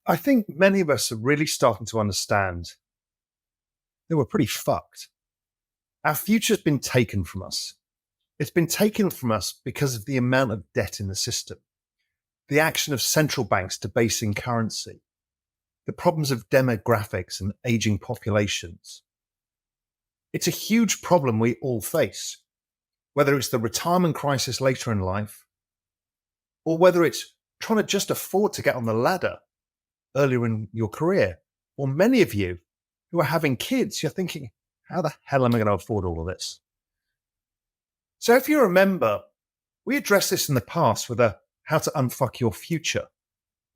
I think many of us are really starting to understand that we're pretty fucked. Our future's been taken from us. It's been taken from us because of the amount of debt in the system, the action of central banks debasing currency, the problems of demographics and aging populations. It's a huge problem we all face, whether it's the retirement crisis later in life, or whether it's trying to just afford to get on the ladder earlier in your career. Or many of you who are having kids, you're thinking, how the hell am I going to afford all of this? So if you remember, we addressed this in the past with a how to unfuck your future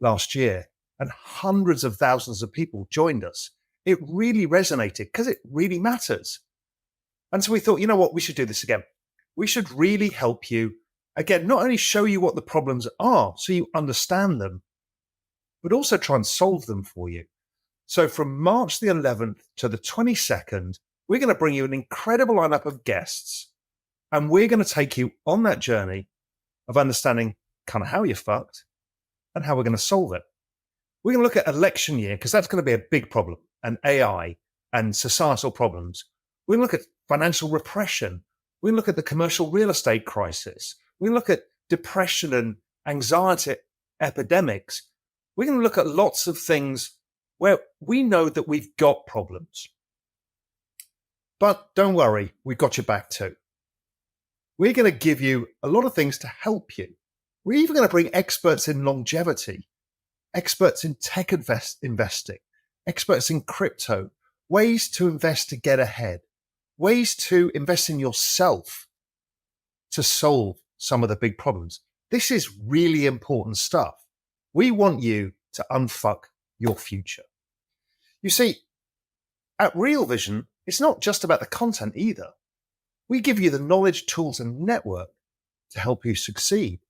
last year, and hundreds of thousands of people joined us. It really resonated because it really matters. And so we thought, you know what, we should do this again. We should really help you, again, not only show you what the problems are so you understand them, but also try and solve them for you. So from March the 11th to the 22nd, we're going to bring you an incredible lineup of guests, and we're going to take you on that journey of understanding kind of how you're fucked and how we're going to solve it. We're going to look at election year because that's going to be a big problem, and AI and societal problems. We're going to look at financial repression. We're going to look at the commercial real estate crisis. We're going to look at depression and anxiety epidemics. We're going to look at lots of things where we know that we've got problems. But don't worry, we've got your back too. We're going to give you a lot of things to help you. We're even going to bring experts in longevity, experts in tech investing, experts in crypto, ways to invest to get ahead, ways to invest in yourself to solve some of the big problems. This is really important stuff. We want you to unfuck your future. You see, at Real Vision, it's not just about the content either. We give you the knowledge, tools, and network to help you succeed.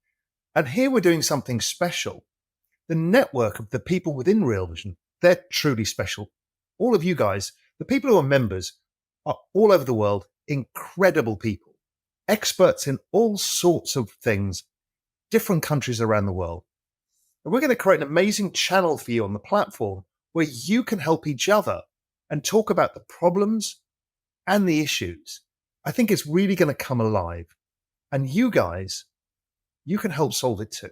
And here we're doing something special. The network of the people within Real Vision, they're truly special. All of you guys, the people who are members, are all over the world, incredible people, experts in all sorts of things, different countries around the world. And we're going to create an amazing channel for you on the platform where you can help each other and talk about the problems and the issues. I think it's really going to come alive. And you guys, you can help solve it too.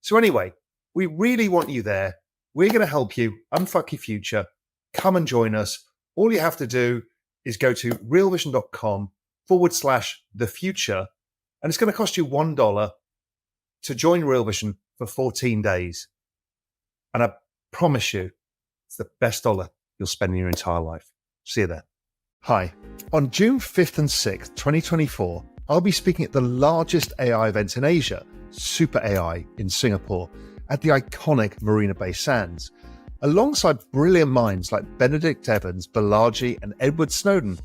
So anyway, we really want you there. We're going to help you unfuck your future. Come and join us. All you have to do is go to realvision.com/thefuture. And it's going to cost you $1 to join Real Vision for 14 days. And I promise you, it's the best dollar you'll spend in your entire life. See you there. Hi. On June 5th and 6th, 2024, I'll be speaking at the largest AI event in Asia, Super AI in Singapore, at the iconic Marina Bay Sands. Alongside brilliant minds like Benedict Evans, Balaji, and Edward Snowden,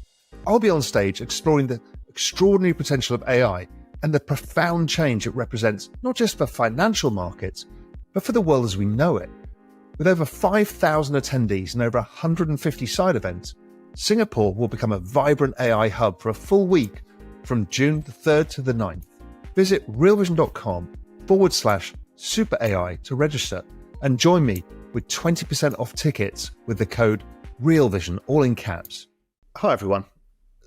I'll be on stage exploring the extraordinary potential of AI and the profound change it represents not just for financial markets, but for the world as we know it. With over 5,000 attendees and over 150 side events, Singapore will become a vibrant AI hub for a full week from June the 3rd to the 9th. Visit realvision.com/super AI to register and join me with 20% off tickets with the code REALVISION, all in caps. Hi, everyone.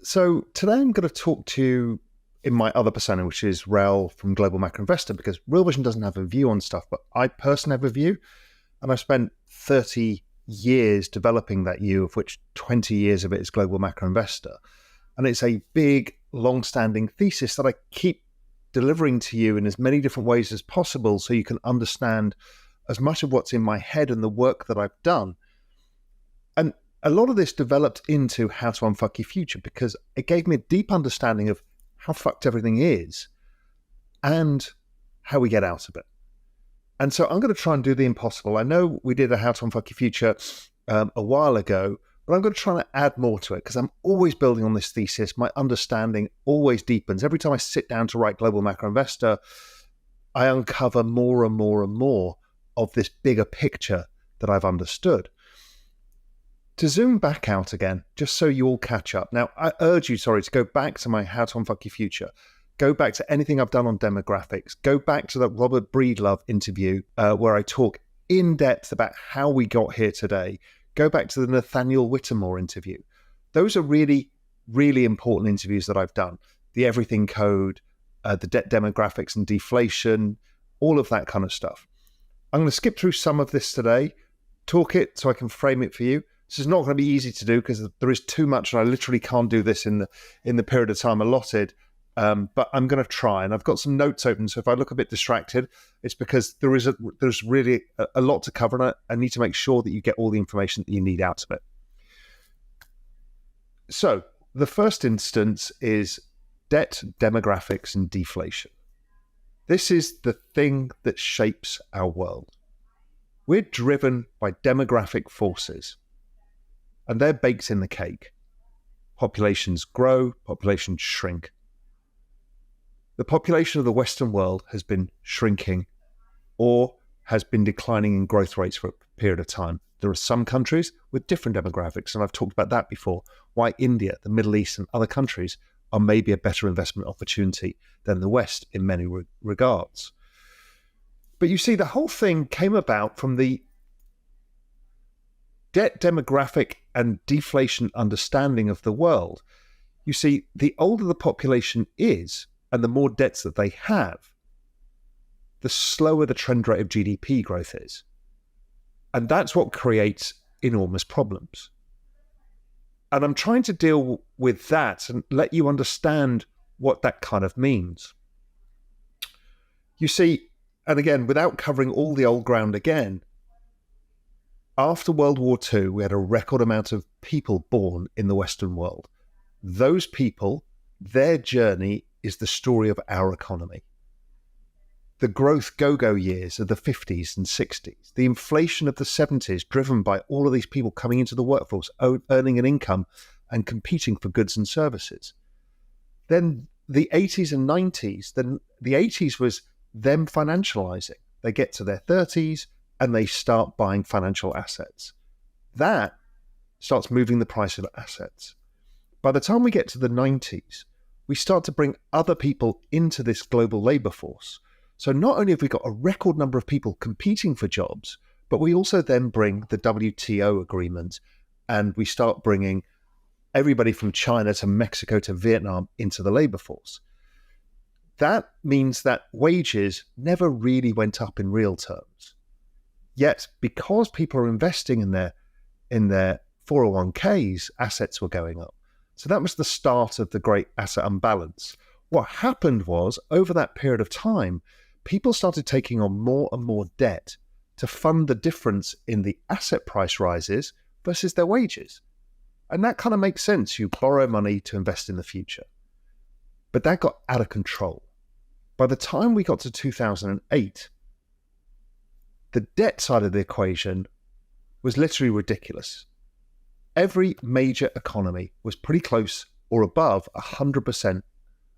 So today I'm going to talk to you in my other persona, which is Raoul from Global Macro Investor, because Real Vision doesn't have a view on stuff, but I personally have a view, and I've spent 30 years developing that view, of which 20 years of it is Global Macro Investor. And it's a big, long-standing thesis that I keep delivering to you in as many different ways as possible so you can understand as much of what's in my head and the work that I've done. And a lot of this developed into How to Unfuck Your Future because it gave me a deep understanding of how fucked everything is and how we get out of it. And so I'm going to try and do the impossible. I know we did a How to Unfuck Your Future a while ago, but I'm going to try and add more to it because I'm always building on this thesis. My understanding always deepens. Every time I sit down to write Global Macro Investor, I uncover more and more and more of this bigger picture that I've understood. To zoom back out again, just so you all catch up. Now, I urge you, to go back to my How to Unfuck Your Future. Go back to anything I've done on demographics. Go back to that Robert Breedlove interview where I talk in depth about how we got here today, go back to the Nathaniel Whittemore interview. Those are really, really important interviews that I've done. The Everything Code, the debt demographics and deflation, all of that kind of stuff. I'm going to skip through some of this today, talk it so I can frame it for you. This is not going to be easy to do because there is too much, and I literally can't do this in the period of time allotted. But I'm going to try, and I've got some notes open. So if I look a bit distracted, it's because there's really a lot to cover, and I need to make sure that you get all the information that you need out of it. So the first instance is debt, demographics, and deflation. This is the thing that shapes our world. We're driven by demographic forces, and they're baked in the cake. Populations grow, populations shrink. The population of the Western world has been shrinking or has been declining in growth rates for a period of time. There are some countries with different demographics, and I've talked about that before, why India, the Middle East, and other countries are maybe a better investment opportunity than the West in many regards. But you see, the whole thing came about from the debt demographic and deflation understanding of the world. You see, the older the population is and the more debts that they have, the slower the trend rate of GDP growth is. And that's what creates enormous problems. And I'm trying to deal with that and let you understand what that kind of means. You see, and again, without covering all the old ground again, after World War II, we had a record amount of people born in the Western world. Those people, their journey is the story of our economy. The growth go-go years of the 50s and 60s, the inflation of the 70s driven by all of these people coming into the workforce, earning an income and competing for goods and services. Then the 80s and 90s, then the 80s was them financializing. They get to their 30s and they start buying financial assets. That starts moving the price of assets. By the time we get to the 90s, we start to bring other people into this global labor force. So not only have we got a record number of people competing for jobs, but we also then bring the WTO agreement, and we start bringing everybody from China to Mexico to Vietnam into the labor force. That means that wages never really went up in real terms. Yet, because people are investing in their 401ks, assets were going up. So that was the start of the great asset imbalance. What happened was, over that period of time, people started taking on more and more debt to fund the difference in the asset price rises versus their wages. And that kind of makes sense. You borrow money to invest in the future. But that got out of control. By the time we got to 2008, the debt side of the equation was literally ridiculous. Every major economy was pretty close or above 100%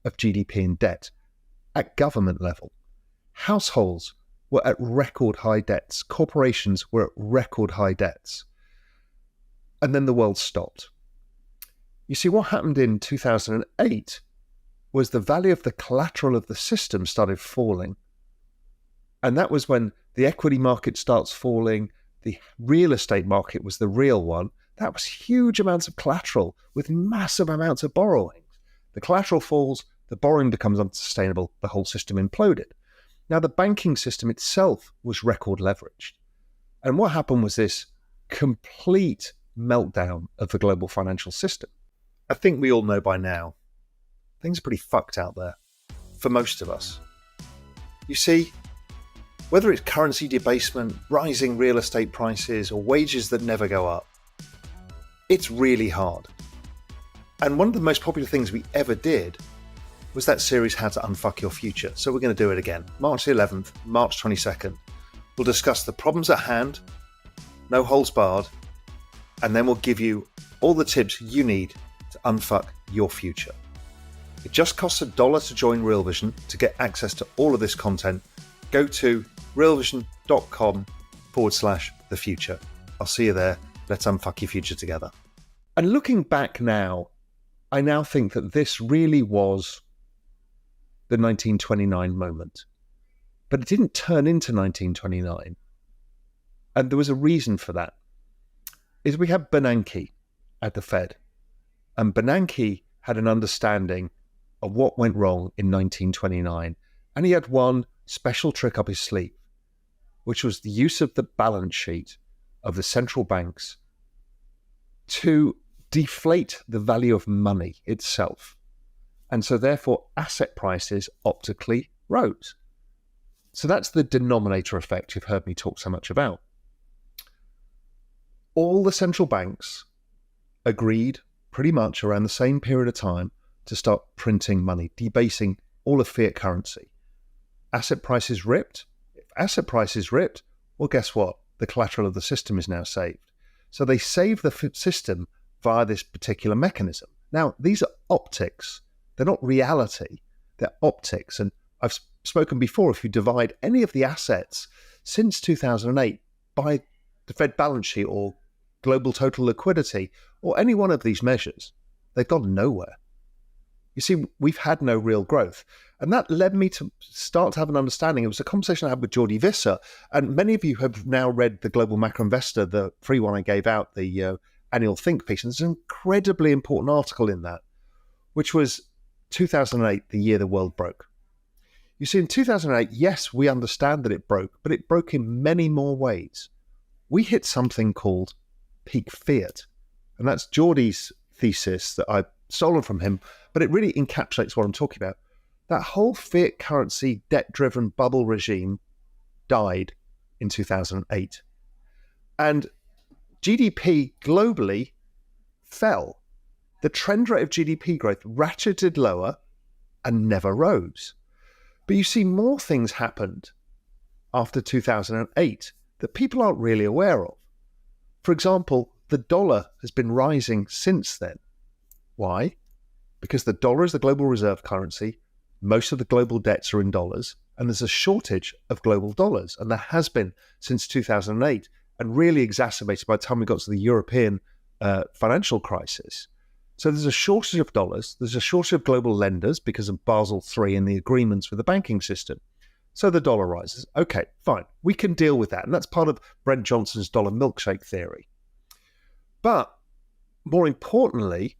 of GDP in debt at government level. Households were at record high debts. Corporations were at record high debts. And then the world stopped. You see, what happened in 2008 was the value of the collateral of the system started falling. And that was when the equity market starts falling. The real estate market was the real one. That was huge amounts of collateral with massive amounts of borrowing. The collateral falls, the borrowing becomes unsustainable, the whole system imploded. Now, the banking system itself was record leveraged. And what happened was this complete meltdown of the global financial system. I think we all know by now, things are pretty fucked out there, for most of us. You see, whether it's currency debasement, rising real estate prices, or wages that never go up, it's really hard. And one of the most popular things we ever did was that series, How to Unfuck Your Future. So we're going to do it again. March the 11th, March 22nd. We'll discuss the problems at hand, no holds barred, and then we'll give you all the tips you need to unfuck your future. It just costs $1 to join Real Vision to get access to all of this content. Go to realvision.com/the future. I'll see you there. Let's unfuck your future together. And looking back now, I now think that this really was the 1929 moment. But it didn't turn into 1929 And there was a reason for that. Is we had Bernanke at the Fed, and Bernanke had an understanding of what went wrong in 1929. And he had one special trick up his sleeve, which was the use of the balance sheet of the central banks to deflate the value of money itself. And so therefore asset prices optically rose. So that's the denominator effect you've heard me talk so much about. All the central banks agreed pretty much around the same period of time to start printing money, debasing all of fiat currency. Asset prices ripped. If asset prices ripped, well, guess what? The collateral of the system is now saved. So they save the system via this particular mechanism. Now, these are optics. They're not reality. They're optics. And I've spoken before, if you divide any of the assets since 2008 by the Fed balance sheet or global total liquidity or any one of these measures, they've gone nowhere. You see, we've had no real growth. And that led me to start to have an understanding. It was a conversation I had with Jordi Visser, and many of you have now read the Global Macro Investor, the free one I gave out, the annual think piece. And there's an incredibly important article in that, which was 2008, the year the world broke. You see, in 2008, yes, we understand that it broke, but it broke in many more ways. We hit something called peak fiat. And that's Jordi's thesis that I've stolen from him, but it really encapsulates what I'm talking about. That whole fiat currency, debt-driven bubble regime died in 2008. And GDP globally fell. The trend rate of GDP growth ratcheted lower and never rose. But you see, more things happened after 2008 that people aren't really aware of. For example, the dollar has been rising since then. Why? Because the dollar is the global reserve currency. Most of the global debts are in dollars, and there's a shortage of global dollars. And there has been since 2008, and really exacerbated by the time we got to the European financial crisis. So there's a shortage of dollars. There's a shortage of global lenders because of Basel III and the agreements with the banking system. So the dollar rises. Okay, fine. We can deal with that. And that's part of Brent Johnson's dollar milkshake theory. But more importantly,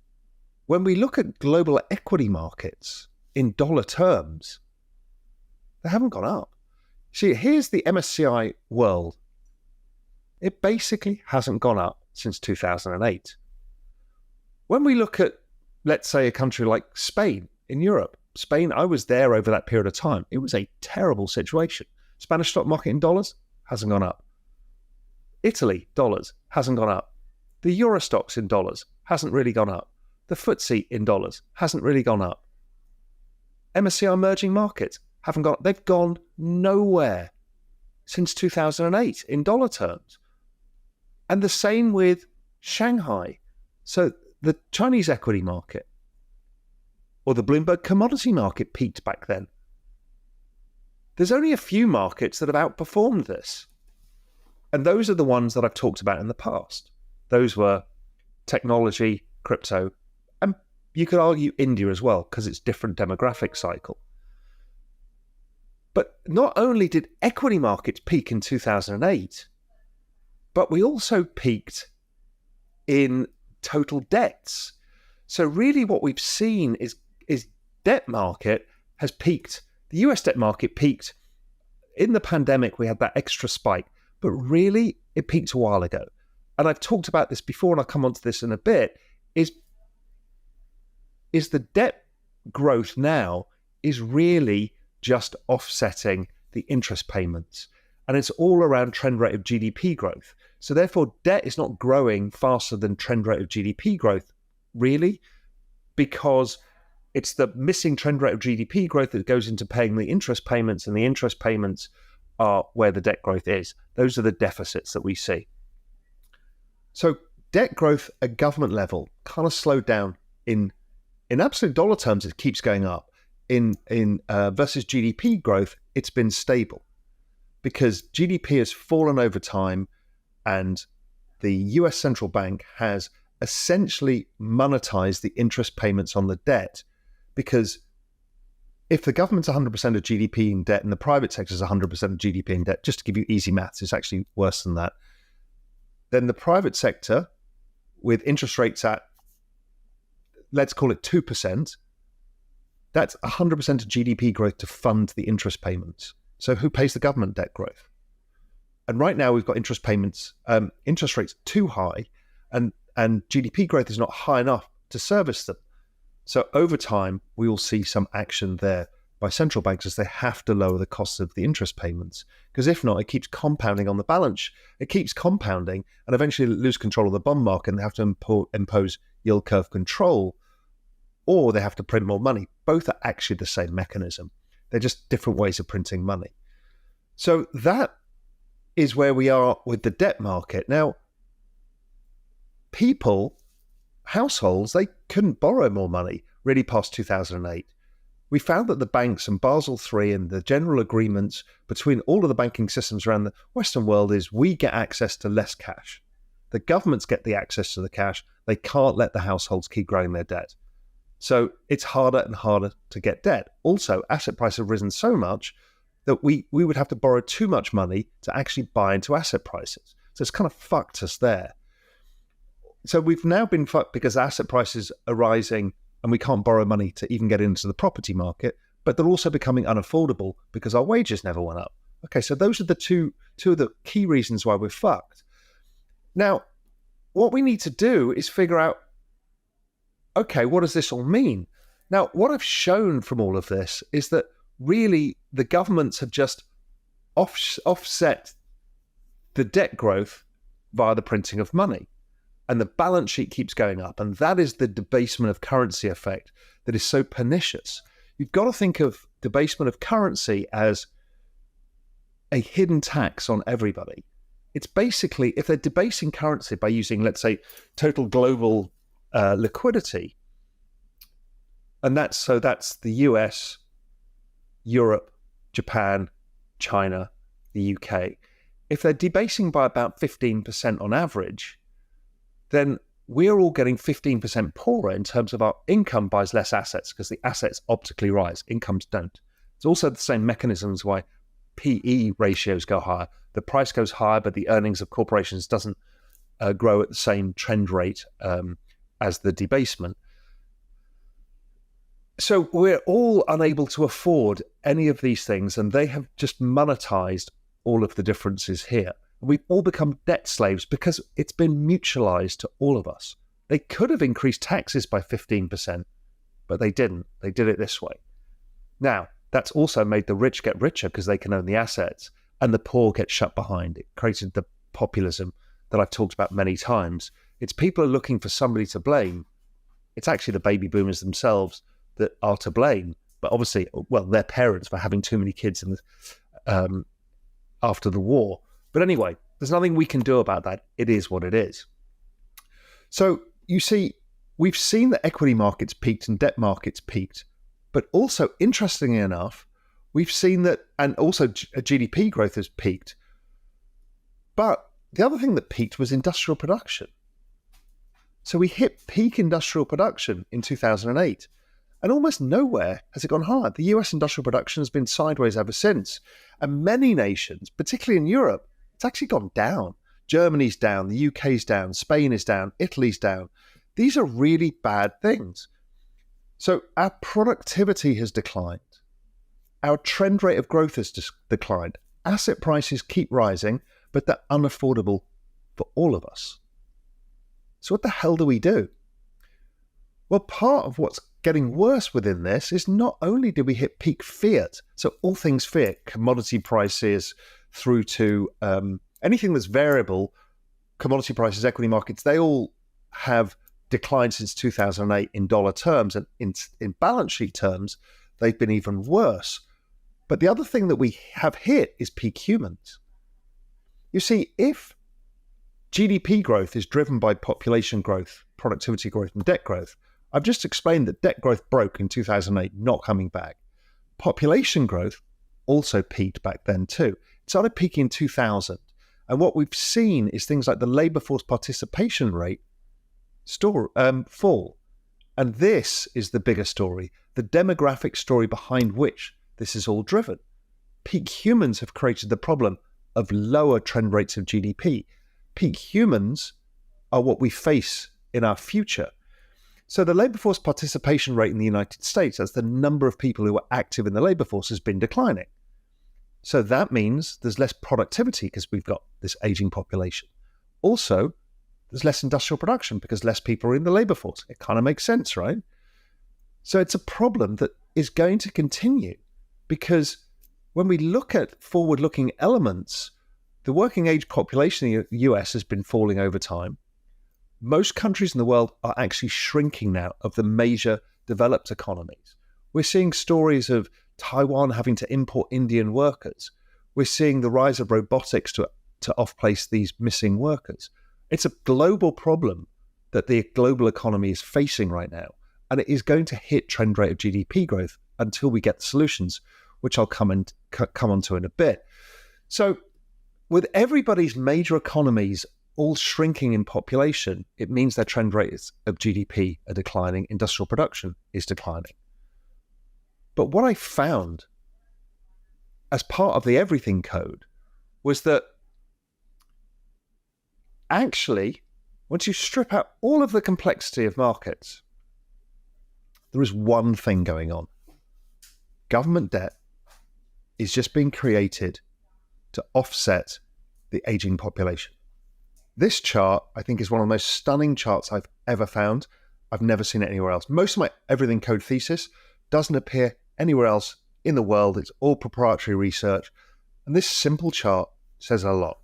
when we look at global equity markets in dollar terms, they haven't gone up. See, here's the MSCI world. It basically hasn't gone up since 2008. When we look at, let's say, a country like Spain in Europe, Spain, I was there over that period of time. It was a terrible situation. Spanish stock market in dollars hasn't gone up. Italy, dollars, hasn't gone up. The Euro stocks in dollars hasn't really gone up. The FTSE in dollars hasn't really gone up. MSCI emerging markets haven't gone up. They've gone nowhere since 2008 in dollar terms. And the same with Shanghai. So the Chinese equity market or the Bloomberg commodity market peaked back then. There's only a few markets that have outperformed this. And those are the ones that I've talked about in the past. Those were technology, crypto, and you could argue India as well, because it's different demographic cycle. But not only did equity markets peak in 2008, but we also peaked in total debts. So really what we've seen is debt market has peaked. The US debt market peaked. In the pandemic, we had that extra spike, but really it peaked a while ago. And I've talked about this before, and I'll come on to this in a bit, is the debt growth now is really just offsetting the interest payments. And it's all around trend rate of GDP growth. So therefore, debt is not growing faster than trend rate of GDP growth, really, because it's the missing trend rate of GDP growth that goes into paying the interest payments, and the interest payments are where the debt growth is. Those are the deficits that we see. So debt growth at government level kind of slowed down in absolute dollar terms. It keeps going up. In versus GDP growth, it's been stable because GDP has fallen over time, and the US central bank has essentially monetized the interest payments on the debt because if the government's 100% of GDP in debt and the private sector is 100% of GDP in debt, just to give you easy maths, it's actually worse than that, then the private sector, with interest rates at, let's call it 2%, that's 100% of GDP growth to fund the interest payments. So who pays the government debt growth? And right now we've got interest rates too high, and GDP growth is not high enough to service them. So over time, we will see some action there by central banks as they have to lower the cost of the interest payments. Because if not, it keeps compounding on the balance. It keeps compounding and eventually lose control of the bond market and they have to impose yield curve control, or they have to print more money. Both are actually the same mechanism. They're just different ways of printing money. So that is where we are with the debt market. Now, households, they couldn't borrow more money really past 2008. We found that the banks and Basel III and the general agreements between all of the banking systems around the Western world is we get access to less cash. The governments get the access to the cash. They can't let the households keep growing their debt. So it's harder and harder to get debt. Also, asset prices have risen so much that we would have to borrow too much money to actually buy into asset prices. So it's kind of fucked us there. So we've now been fucked because asset prices are rising and we can't borrow money to even get into the property market, but they're also becoming unaffordable because our wages never went up. Okay, so those are the two of the key reasons why we're fucked. Now, what we need to do is figure out, okay, what does this all mean? Now, what I've shown from all of this is that really the governments have just offset the debt growth via the printing of money. And the balance sheet keeps going up. And that is the debasement of currency effect that is so pernicious. You've got to think of debasement of currency as a hidden tax on everybody. It's basically, if they're debasing currency by using, let's say, total global liquidity, and that's the US, Europe, Japan, China, the UK. If they're debasing by about 15% on average, then we're all getting 15% poorer in terms of our income buys less assets because the assets optically rise, incomes don't. It's also the same mechanisms why PE ratios go higher. The price goes higher, but the earnings of corporations doesn't grow at the same trend rate as the debasement. So we're all unable to afford any of these things, and they have just monetized all of the differences here. We've all become debt slaves because it's been mutualized to all of us. They could have increased taxes by 15%, but they didn't. They did it this way. Now, that's also made the rich get richer because they can own the assets, and the poor get shut behind. It created the populism that I've talked about many times. It's people are looking for somebody to blame. It's actually the baby boomers themselves that are to blame. But obviously, well, their parents for having too many kids after the war. But anyway, there's nothing we can do about that. It is what it is. So you see, we've seen that equity markets peaked and debt markets peaked. But also, interestingly enough, we've seen that, and also GDP growth has peaked. But the other thing that peaked was industrial production. So we hit peak industrial production in 2008. And almost nowhere has it gone higher. The US industrial production has been sideways ever since. And many nations, particularly in Europe, it's actually gone down. Germany's down, the UK's down, Spain is down, Italy's down. These are really bad things. So our productivity has declined. Our trend rate of growth has declined. Asset prices keep rising, but they're unaffordable for all of us. So what the hell do we do? Well, part of what's getting worse within this is not only did we hit peak fiat, so all things fiat, commodity prices through to anything that's variable, commodity prices, equity markets, they all have declined since 2008 in dollar terms, and in balance sheet terms, they've been even worse. But the other thing that we have hit is peak humans. You see, if GDP growth is driven by population growth, productivity growth, and debt growth, I've just explained that debt growth broke in 2008, not coming back. Population growth also peaked back then too. It started peaking in 2000. And what we've seen is things like the labour force participation rate fall. And this is the bigger story, the demographic story behind which this is all driven. Peak humans have created the problem of lower trend rates of GDP. Peak humans are what we face in our future. So the labour force participation rate in the United States, as the number of people who are active in the labour force, has been declining. So that means there's less productivity because we've got this ageing population. Also, there's less industrial production because less people are in the labour force. It kind of makes sense, right? So it's a problem that is going to continue because when we look at forward-looking elements, the working age population in the US has been falling over time. Most countries in the world are actually shrinking now of the major developed economies. We're seeing stories of Taiwan having to import Indian workers. We're seeing the rise of robotics to off-place these missing workers. It's a global problem that the global economy is facing right now, and it is going to hit trend rate of GDP growth until we get the solutions, which I'll come on to in a bit. So with everybody's major economies all shrinking in population, it means their trend rates of GDP are declining, industrial production is declining. But what I found as part of the everything code was that actually, once you strip out all of the complexity of markets, there is one thing going on. Government debt is just being created to offset the aging population. This chart, I think, is one of the most stunning charts I've ever found. I've never seen it anywhere else. Most of my everything code thesis doesn't appear anywhere else in the world. It's all proprietary research. And this simple chart says a lot.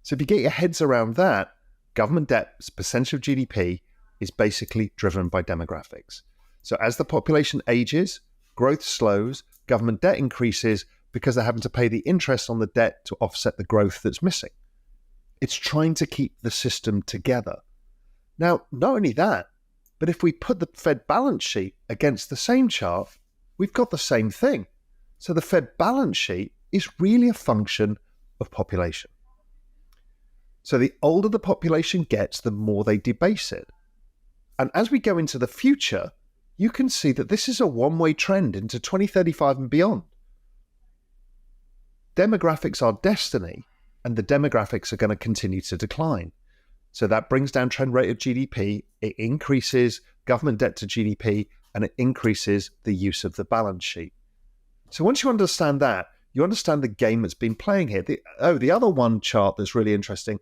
So if you get your heads around that, government debt as a percentage of GDP is basically driven by demographics. So as the population ages, growth slows, government debt increases because they're having to pay the interest on the debt to offset the growth that's missing. It's trying to keep the system together. Now, not only that, but if we put the Fed balance sheet against the same chart, we've got the same thing. So the Fed balance sheet is really a function of population. So the older the population gets, the more they debase it. And as we go into the future, you can see that this is a one-way trend into 2035 and beyond. Demographics are destiny, and the demographics are going to continue to decline. So that brings down trend rate of GDP, it increases government debt to GDP, and it increases the use of the balance sheet. So once you understand that, you understand the game that's been playing here. The other one chart that's really interesting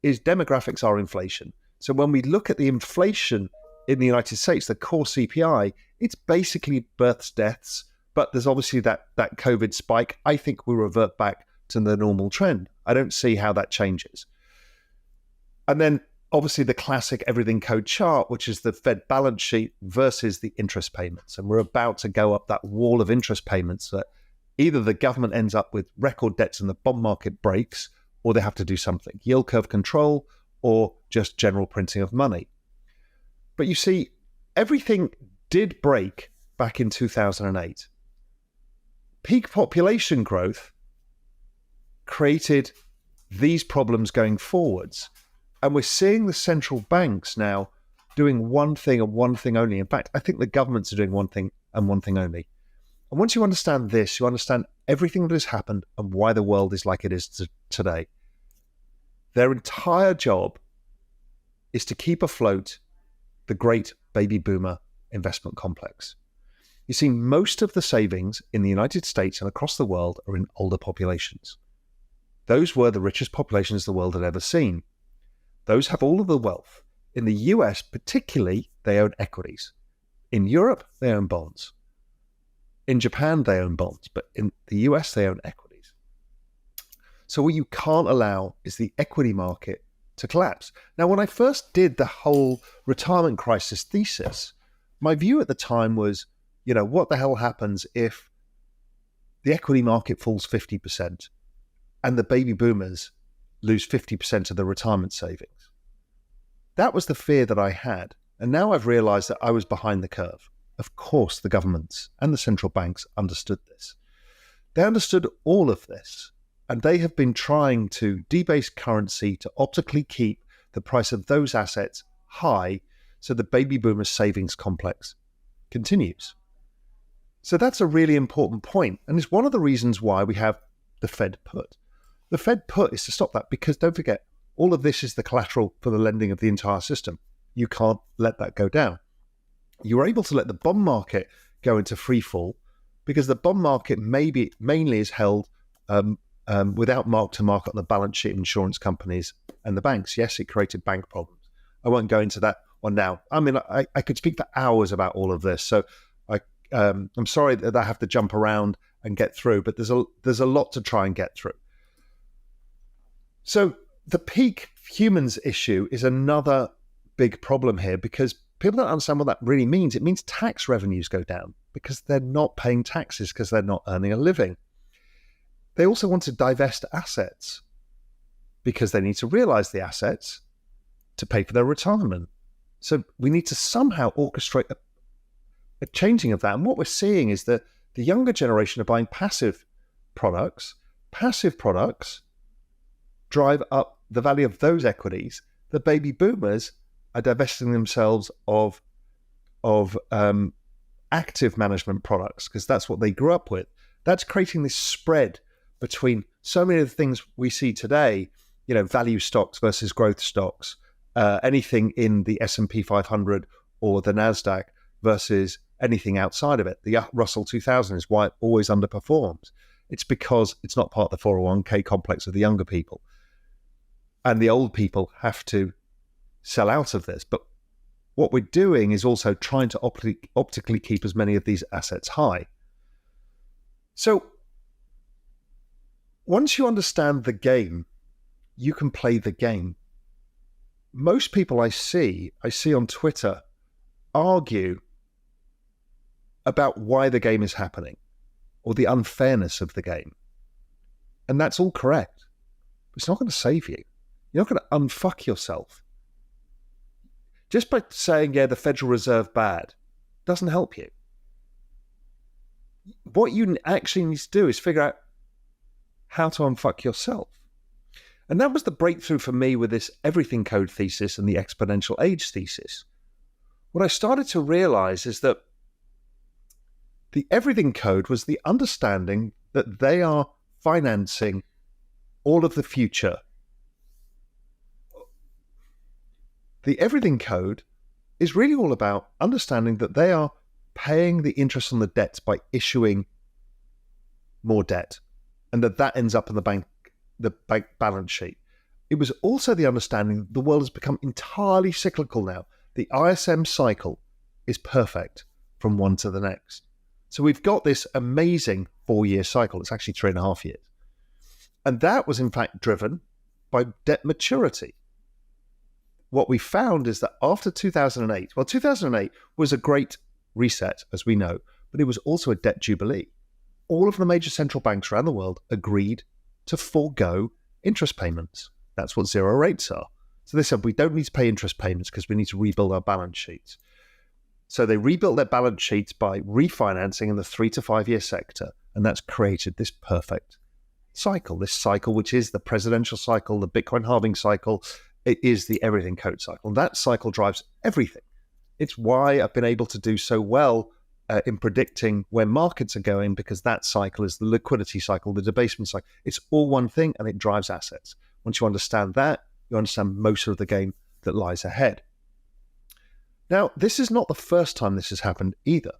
is demographics are inflation. So when we look at the inflation in the United States, the core CPI, it's basically births, deaths, but there's obviously that COVID spike. I think we'll revert back to the normal trend. I don't see how that changes. And then obviously the classic everything code chart, which is the Fed balance sheet versus the interest payments. And we're about to go up that wall of interest payments that either the government ends up with record debts and the bond market breaks, or they have to do something, yield curve control, or just general printing of money. But you see, everything did break back in 2008. Peak population growth created these problems going forwards. And we're seeing the central banks now doing one thing and one thing only. In fact, I think the governments are doing one thing and one thing only. And once you understand this, you understand everything that has happened and why the world is like it is today. Their entire job is to keep afloat the great baby boomer investment complex. You see, most of the savings in the United States and across the world are in older populations. Those were the richest populations the world had ever seen. Those have all of the wealth. In the US, particularly, they own equities. In Europe, they own bonds. In Japan, they own bonds, but in the US, they own equities. So what you can't allow is the equity market to collapse. Now, when I first did the whole retirement crisis thesis, my view at the time was, what the hell happens if the equity market falls 50% and the baby boomers lose 50% of the retirement savings? That was the fear that I had. And now I've realized that I was behind the curve. Of course, the governments and the central banks understood this. They understood all of this, and they have been trying to debase currency to optically keep the price of those assets high So the baby boomer savings complex continues. So that's a really important point. And it's one of the reasons why we have the Fed put. The Fed put is to stop that, because don't forget, all of this is the collateral for the lending of the entire system. You can't let that go down. You're able to let the bond market go into free fall because the bond market mainly is held without mark to market on the balance sheet of insurance companies and the banks. Yes, it created bank problems. I won't go into that one now. I mean, I could speak for hours about all of this. So I'm sorry that I have to jump around and get through, but there's a lot to try and get through. So the peak humans issue is another big problem here, because people don't understand what that really means. It means tax revenues go down because they're not paying taxes because they're not earning a living. They also want to divest assets because they need to realize the assets to pay for their retirement. So we need to somehow orchestrate a changing of that. And what we're seeing is that the younger generation are buying passive products. Passive products drive up the value of those equities. The baby boomers are divesting themselves of active management products because that's what they grew up with. That's creating this spread between so many of the things we see today, value stocks versus growth stocks, anything in the S&P 500 or the NASDAQ versus anything outside of it. The Russell 2000 is why it always underperforms. It's because it's not part of the 401k complex of the younger people. And the old people have to sell out of this. But what we're doing is also trying to optically keep as many of these assets high. So once you understand the game, you can play the game. Most people I see on Twitter argue about why the game is happening or the unfairness of the game. And that's all correct. But it's not going to save you. You're not going to unfuck yourself. Just by saying, the Federal Reserve bad, doesn't help you. What you actually need to do is figure out how to unfuck yourself. And that was the breakthrough for me with this everything code thesis and the exponential age thesis. What I started to realize is that the everything code was the understanding that they are financing all of the future. The everything code is really all about understanding that they are paying the interest on the debts by issuing more debt, and that ends up in the bank balance sheet. It was also the understanding that the world has become entirely cyclical now. The ISM cycle is perfect from one to the next. So we've got this amazing 4-year cycle. It's actually 3.5 years. And that was in fact driven by debt maturity. What we found is that after 2008, 2008 was a great reset, as we know, but it was also a debt jubilee. All of the major central banks around the world agreed to forego interest payments. That's what zero rates are. So they said, we don't need to pay interest payments because we need to rebuild our balance sheets. So they rebuilt their balance sheets by refinancing in the 3 to 5 year sector. And that's created this perfect cycle, which is the presidential cycle, the Bitcoin halving cycle. It is the everything code cycle. And that cycle drives everything. It's why I've been able to do so well in predicting where markets are going, because that cycle is the liquidity cycle, the debasement cycle. It's all one thing and it drives assets. Once you understand that, you understand most of the game that lies ahead. Now, this is not the first time this has happened either.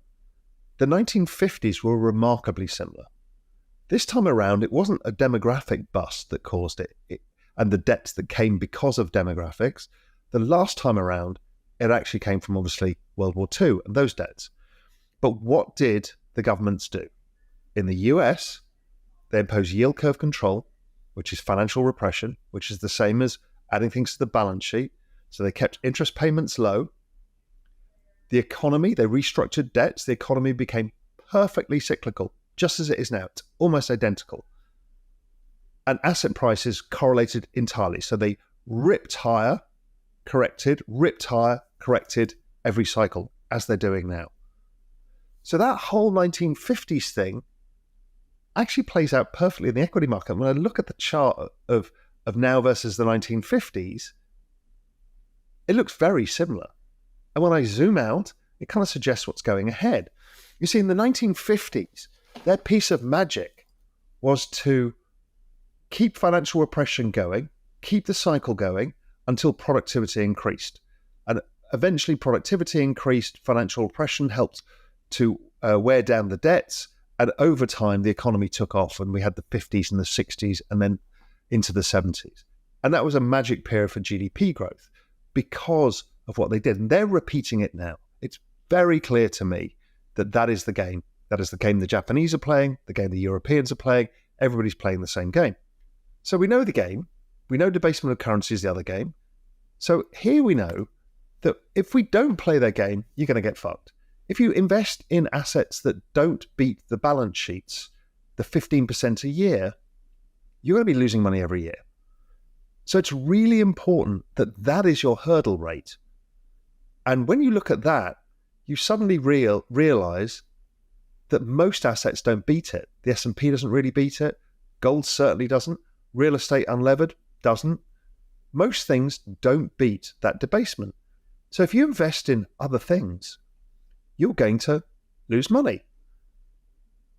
The 1950s were remarkably similar. This time around, it wasn't a demographic bust that caused it and the debts that came because of demographics. The last time around, it actually came from obviously World War II and those debts. But what did the governments do? In the US, they imposed yield curve control, which is financial repression, which is the same as adding things to the balance sheet. So they kept interest payments low. The economy, they restructured debts. The economy became perfectly cyclical, just as it is now. It's almost identical. And asset prices correlated entirely. So they ripped higher, corrected every cycle, as they're doing now. So that whole 1950s thing actually plays out perfectly in the equity market. When I look at the chart of now versus the 1950s, it looks very similar. And when I zoom out, it kind of suggests what's going ahead. You see, in the 1950s, their piece of magic was to keep financial repression going, keep the cycle going until productivity increased. And eventually productivity increased, financial repression helped to wear down the debts. And over time, the economy took off and we had the 50s and the 60s and then into the 70s. And that was a magic period for GDP growth because of what they did. And they're repeating it now. It's very clear to me that that is the game. That is the game the Japanese are playing, the game the Europeans are playing. Everybody's playing the same game. So we know the game. We know debasement of currency is the other game. So here we know that if we don't play their game, you're going to get fucked. If you invest in assets that don't beat the balance sheets, the 15% a year, you're going to be losing money every year. So it's really important that that is your hurdle rate. And when you look at that, you suddenly realize that most assets don't beat it. The S&P doesn't really beat it. Gold certainly doesn't. Real estate unlevered doesn't. Most things don't beat that debasement. So if you invest in other things, you're going to lose money.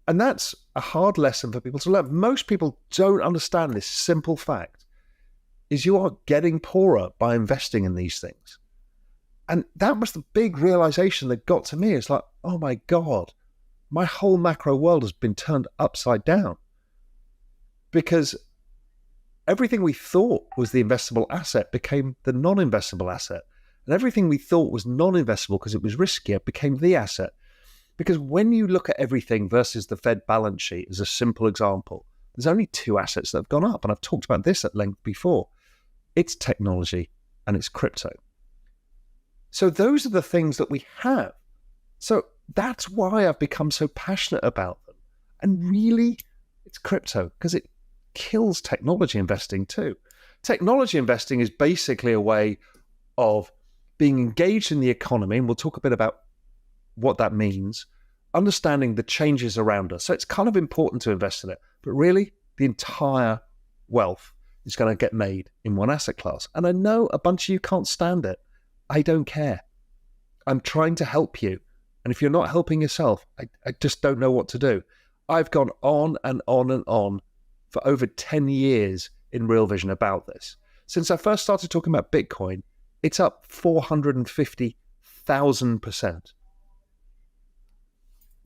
And that's a hard lesson for people to learn. Most people don't understand this simple fact, is you are getting poorer by investing in these things. And that was the big realization that got to me. It's like, oh my God, my whole macro world has been turned upside down. Because everything we thought was the investable asset became the non-investable asset. And everything we thought was non-investable because it was riskier became the asset. Because when you look at everything versus the Fed balance sheet as a simple example, there's only two assets that have gone up. And I've talked about this at length before. It's technology and it's crypto. So those are the things that we have. So that's why I've become so passionate about them. And really, it's crypto because it kills technology investing too. Technology investing is basically a way of being engaged in the economy, and we'll talk a bit about what that means, understanding the changes around us. So it's kind of important to invest in it, but really the entire wealth is going to get made in one asset class. And I know a bunch of you can't stand it. I don't care. I'm trying to help you. And if you're not helping yourself, I just don't know what to do. I've gone on and on and on for over 10 years in Real Vision about this. Since I first started talking about Bitcoin, it's up 450,000%.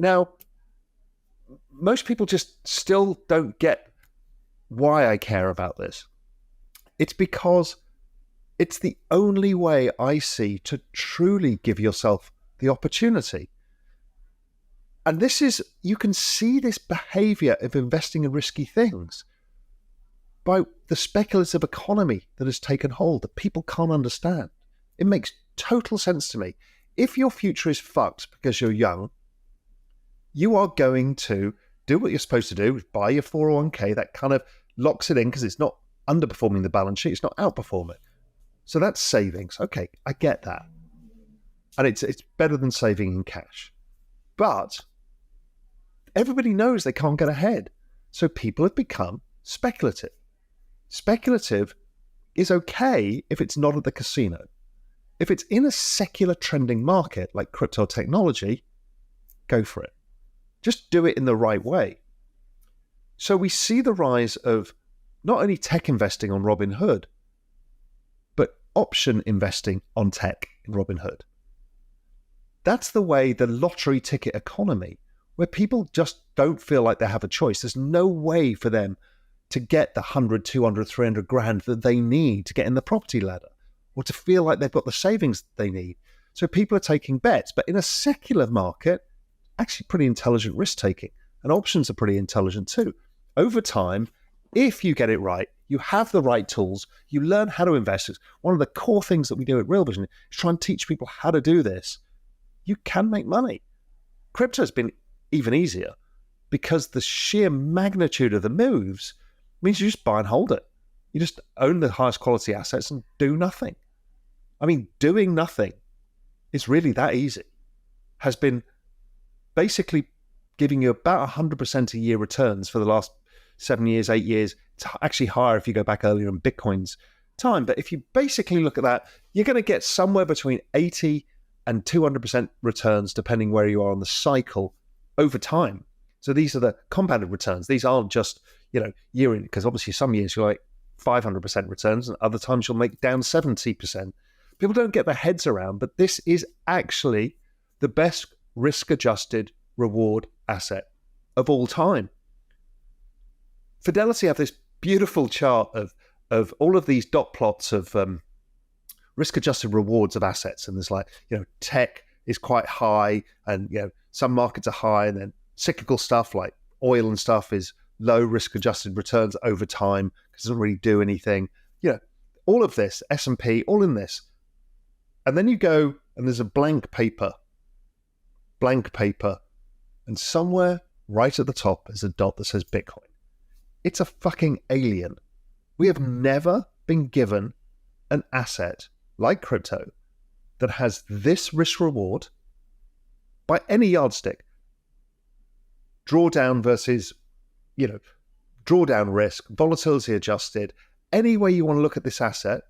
Now, most people just still don't get why I care about this. It's because it's the only way I see to truly give yourself the opportunity. And this is, you can see this behavior of investing in risky things by the speculative economy that has taken hold that people can't understand. It makes total sense to me. If your future is fucked because you're young, you are going to do what you're supposed to do, buy your 401k, that kind of locks it in because it's not underperforming the balance sheet, it's not outperforming. So that's savings. Okay, I get that. And it's better than saving in cash. But everybody knows they can't get ahead. So people have become speculative. Speculative is okay if it's not at the casino. If it's in a secular trending market like crypto technology, go for it. Just do it in the right way. So we see the rise of not only tech investing on Robinhood, but option investing on tech in Robinhood. That's the way, the lottery ticket economy, where people just don't feel like they have a choice. There's no way for them to get the 100, 200, 300 grand that they need to get in the property ladder or to feel like they've got the savings they need. So people are taking bets. But in a secular market, actually pretty intelligent risk taking. And options are pretty intelligent too. Over time, if you get it right, you have the right tools, you learn how to invest. It's one of the core things that we do at Real Vision is try and teach people how to do this. You can make money. Crypto has been even easier because the sheer magnitude of the moves means you just buy and hold it. You just own the highest quality assets and do nothing. I mean, doing nothing is really that easy. Has been basically giving you about 100% a year returns for the last 7 years, 8 years. It's actually higher if you go back earlier in Bitcoin's time. But if you basically look at that, you're going to get somewhere between 80 and 200% returns depending where you are on the cycle over time. So these are the compounded returns. These aren't just, year in, because obviously some years you're like 500% returns and other times you'll make down 70%. People don't get their heads around, but this is actually the best risk-adjusted reward asset of all time. Fidelity have this beautiful chart of all of these dot plots of risk-adjusted rewards of assets. And there's tech is quite high and, some markets are high, and then cyclical stuff like oil and stuff is low risk-adjusted returns over time because it doesn't really do anything. All of this, S&P, all in this. And then you go and there's a blank paper, and somewhere right at the top is a dot that says Bitcoin. It's a fucking alien. We have never been given an asset like crypto that has this risk reward by any yardstick. Drawdown versus, drawdown risk, volatility adjusted. Any way you want to look at this asset,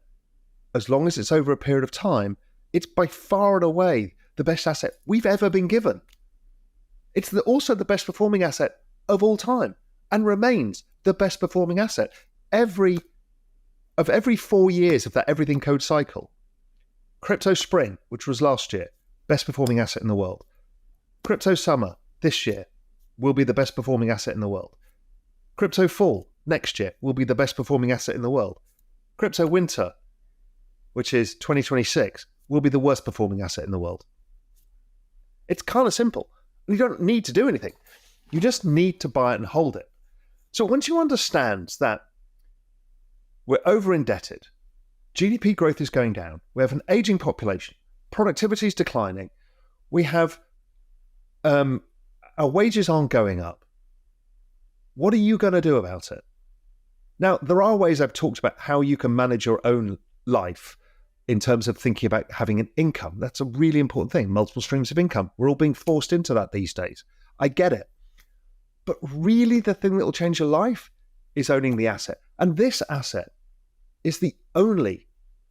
as long as it's over a period of time, it's by far and away the best asset we've ever been given. It's also the best performing asset of all time and remains the best performing asset. Every 4 years of that everything code cycle, Crypto Spring, which was last year, best performing asset in the world. Crypto Summer this year will be the best performing asset in the world. Crypto Fall next year will be the best performing asset in the world. Crypto Winter, which is 2026, will be the worst performing asset in the world. It's kind of simple. You don't need to do anything. You just need to buy it and hold it. So once you understand that we're over indebted, GDP growth is going down, we have an aging population, productivity is declining, we have our wages aren't going up. What are you going to do about it? Now, there are ways I've talked about how you can manage your own life in terms of thinking about having an income. That's a really important thing. Multiple streams of income. We're all being forced into that these days. I get it. But really the thing that will change your life is owning the asset. And this asset is the only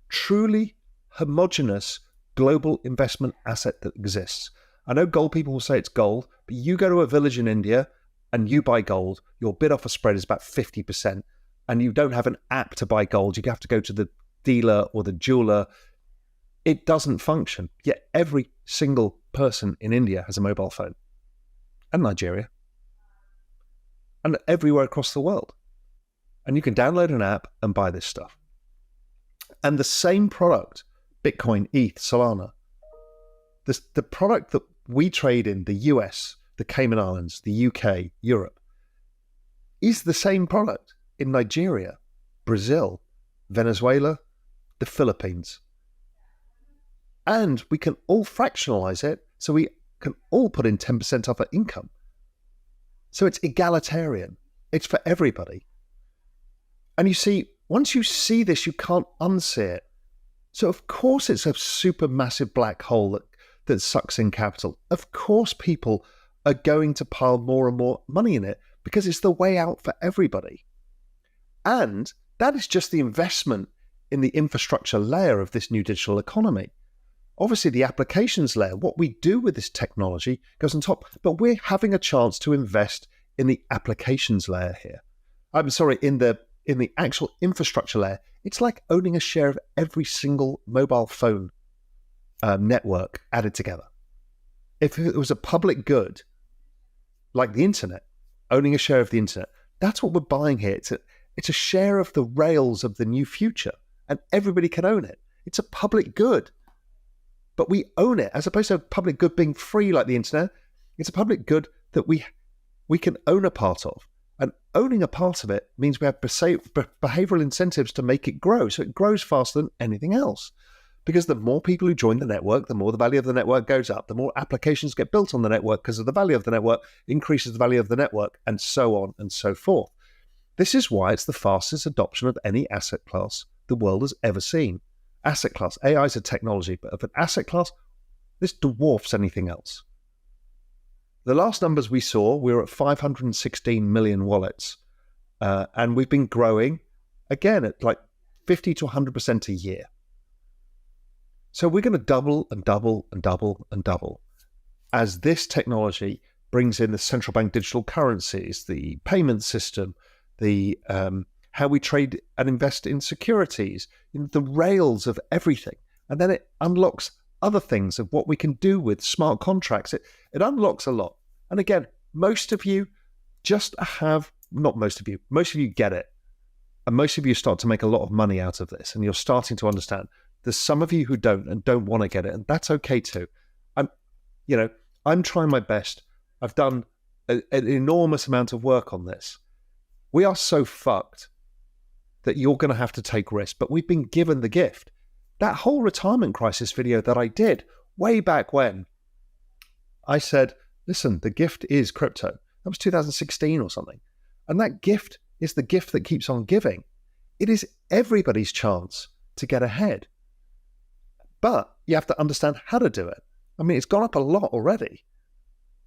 truly homogenous global investment asset that exists. I know gold people will say it's gold, but you go to a village in India and you buy gold, your bid offer spread is about 50%, and you don't have an app to buy gold. You have to go to the dealer or the jeweler. It doesn't function. Yet every single person in India has a mobile phone, and Nigeria, and everywhere across the world. And you can download an app and buy this stuff. And the same product, Bitcoin, ETH, Solana, the product that we trade in the US, the Cayman Islands, the UK, Europe, is the same product in Nigeria, Brazil, Venezuela, the Philippines. And we can all fractionalize it, so we can all put in 10% of our income. So it's egalitarian. It's for everybody. And you see, once you see this, you can't unsee it. So of course it's a super massive black hole that sucks in capital. Of course people are going to pile more and more money in it because it's the way out for everybody. And that is just the investment in the infrastructure layer of this new digital economy. Obviously the applications layer, what we do with this technology, goes on top, but we're having a chance to invest in the applications layer here. I'm sorry, in the actual infrastructure layer. It's like owning a share of every single mobile phone network added together. If it was a public good, like the internet, owning a share of the internet, that's what we're buying here. It's a share of the rails of the new future, and everybody can own it. It's a public good, but we own it, as opposed to a public good being free like the internet. It's a public good that we can own a part of. And owning a part of it means we have behavioral incentives to make it grow. So it grows faster than anything else. Because the more people who join the network, the more the value of the network goes up. The more applications get built on the network because of the value of the network increases the value of the network, and so on and so forth. This is why it's the fastest adoption of any asset class the world has ever seen. Asset class, AI is a technology, but of an asset class, this dwarfs anything else. The last numbers we saw, we were at 516 million wallets. And we've been growing, again, at like 50 to 100% a year. So we're going to double and double and double and double as this technology brings in the central bank digital currencies, the payment system, the how we trade and invest in securities, the rails of everything. And then it unlocks other things of what we can do with smart contracts. It unlocks a lot. And again, most of you most of you get it. And most of you start to make a lot of money out of this, and you're starting to understand. There's some of you who don't and don't want to get it, and that's okay too. I'm trying my best. I've done an enormous amount of work on this. We are so fucked that you're going to have to take risks, but we've been given the gift. That whole retirement crisis video that I did way back when, I said, listen, the gift is crypto. That was 2016 or something. And that gift is the gift that keeps on giving. It is everybody's chance to get ahead. But you have to understand how to do it. I mean, it's gone up a lot already,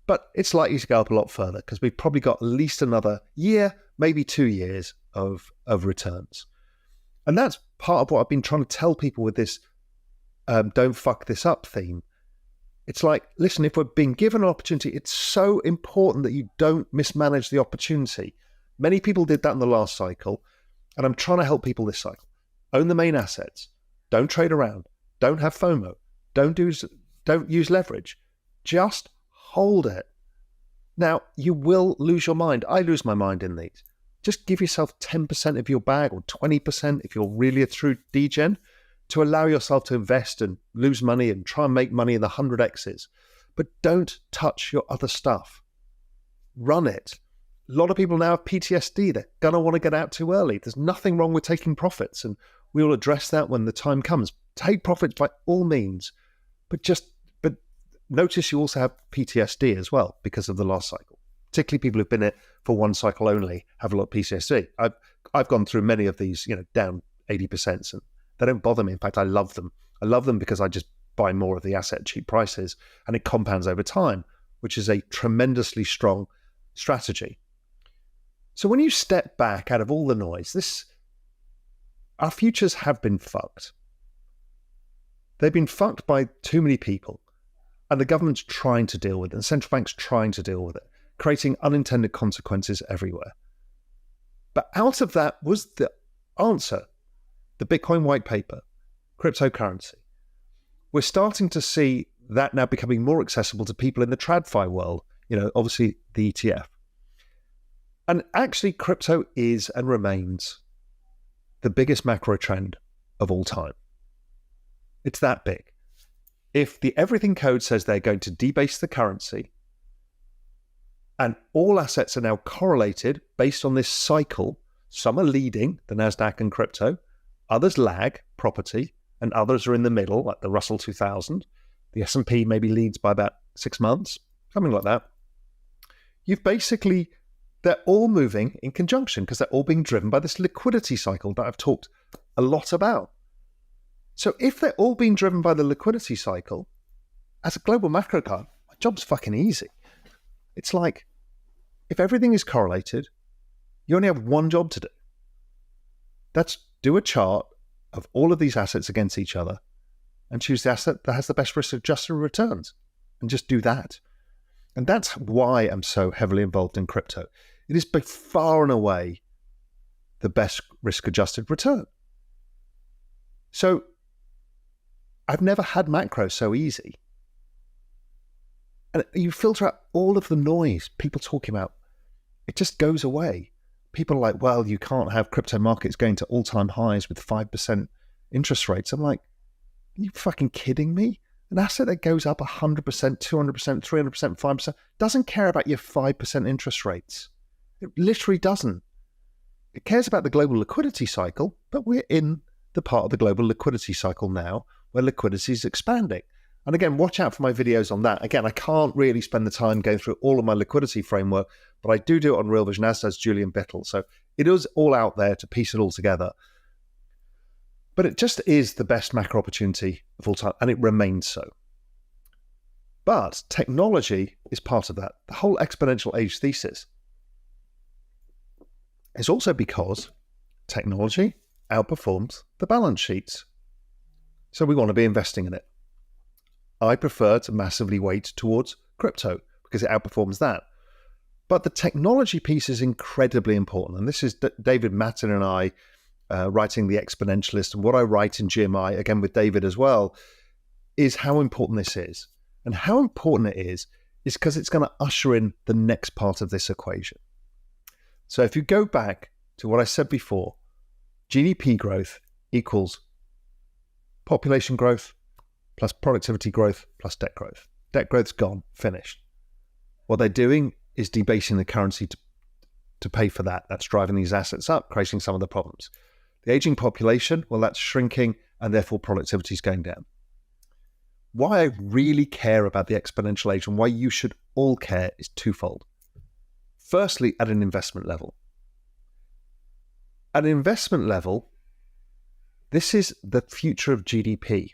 but it's likely to go up a lot further because we've probably got at least another year, maybe 2 years of returns. And that's part of what I've been trying to tell people with this don't fuck this up theme. It's like, listen, if we're being given an opportunity, it's so important that you don't mismanage the opportunity. Many people did that in the last cycle, and I'm trying to help people this cycle. Own the main assets. Don't trade around. Don't have FOMO. Don't use leverage. Just hold it. Now, you will lose your mind. I lose my mind in these. Just give yourself 10% of your bag or 20% if you're really a true degen to allow yourself to invest and lose money and try and make money in the 100x's. But don't touch your other stuff. Run it. A lot of people now have PTSD. They're going to want to get out too early. There's nothing wrong with taking profits, and we will address that when the time comes. Take profits by all means, but notice you also have PTSD as well because of the last cycle. Particularly people who've been in it for one cycle only have a lot of PTSD. I've gone through many of these, down 80%, and they don't bother me. In fact, I love them. I love them because I just buy more of the asset at cheap prices, and it compounds over time, which is a tremendously strong strategy. So when you step back out of all the noise, our futures have been fucked. They've been fucked by too many people, and the government's trying to deal with it, and central banks trying to deal with it, creating unintended consequences everywhere. But out of that was the answer, the Bitcoin white paper, cryptocurrency. We're starting to see that now becoming more accessible to people in the TradFi world, obviously the ETF. And actually, crypto is and remains the biggest macro trend of all time. It's that big. If the Everything Code says they're going to debase the currency, and all assets are now correlated based on this cycle, some are leading, the NASDAQ and crypto, others lag, property, and others are in the middle, like the Russell 2000. The S&P maybe leads by about 6 months, something like that. They're all moving in conjunction because they're all being driven by this liquidity cycle that I've talked a lot about. So if they're all being driven by the liquidity cycle, as a global macro card, my job's fucking easy. It's like, if everything is correlated, you only have one job to do. That's do a chart of all of these assets against each other and choose the asset that has the best risk-adjusted returns, and just do that. And that's why I'm so heavily involved in crypto. It is by far and away the best risk-adjusted return. So I've never had macro so easy. And you filter out all of the noise people talking about. It just goes away. People are like, well, you can't have crypto markets going to all-time highs with 5% interest rates. I'm like, are you fucking kidding me? An asset that goes up 100%, 200%, 300%, 5% doesn't care about your 5% interest rates. It literally doesn't. It cares about the global liquidity cycle, but we're in the part of the global liquidity cycle now where liquidity is expanding. And again, watch out for my videos on that. Again, I can't really spend the time going through all of my liquidity framework, but I do it on Real Vision, as does Julian Bittle. So it is all out there to piece it all together. But it just is the best macro opportunity of all time, and it remains so. But technology is part of that. The whole exponential age thesis is also because technology outperforms the balance sheets. So we want to be investing in it. I prefer to massively weight towards crypto because it outperforms that. But the technology piece is incredibly important. And this is David Mattin and I writing The Exponentialist, and what I write in GMI, again with David as well, is how important this is. And how important it is because it's going to usher in the next part of this equation. So if you go back to what I said before, GDP growth equals population growth plus productivity growth plus debt growth. Debt growth's gone, finished. What they're doing is debasing the currency to pay for that. That's driving these assets up, creating some of the problems. The aging population, well, that's shrinking, and therefore productivity is going down. Why I really care about the exponential age and why you should all care is twofold. Firstly, at an investment level. At an investment level, this is the future of GDP,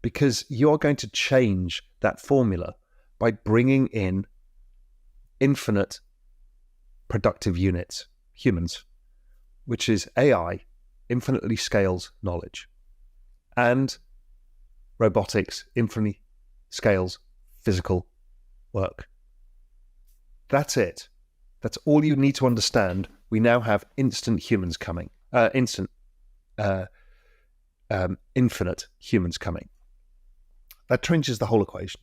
because you are going to change that formula by bringing in infinite productive units, humans, which is AI, infinitely scales knowledge, and robotics, infinitely scales physical work. That's it. That's all you need to understand. We now have instant humans coming, infinite humans coming. That changes the whole equation.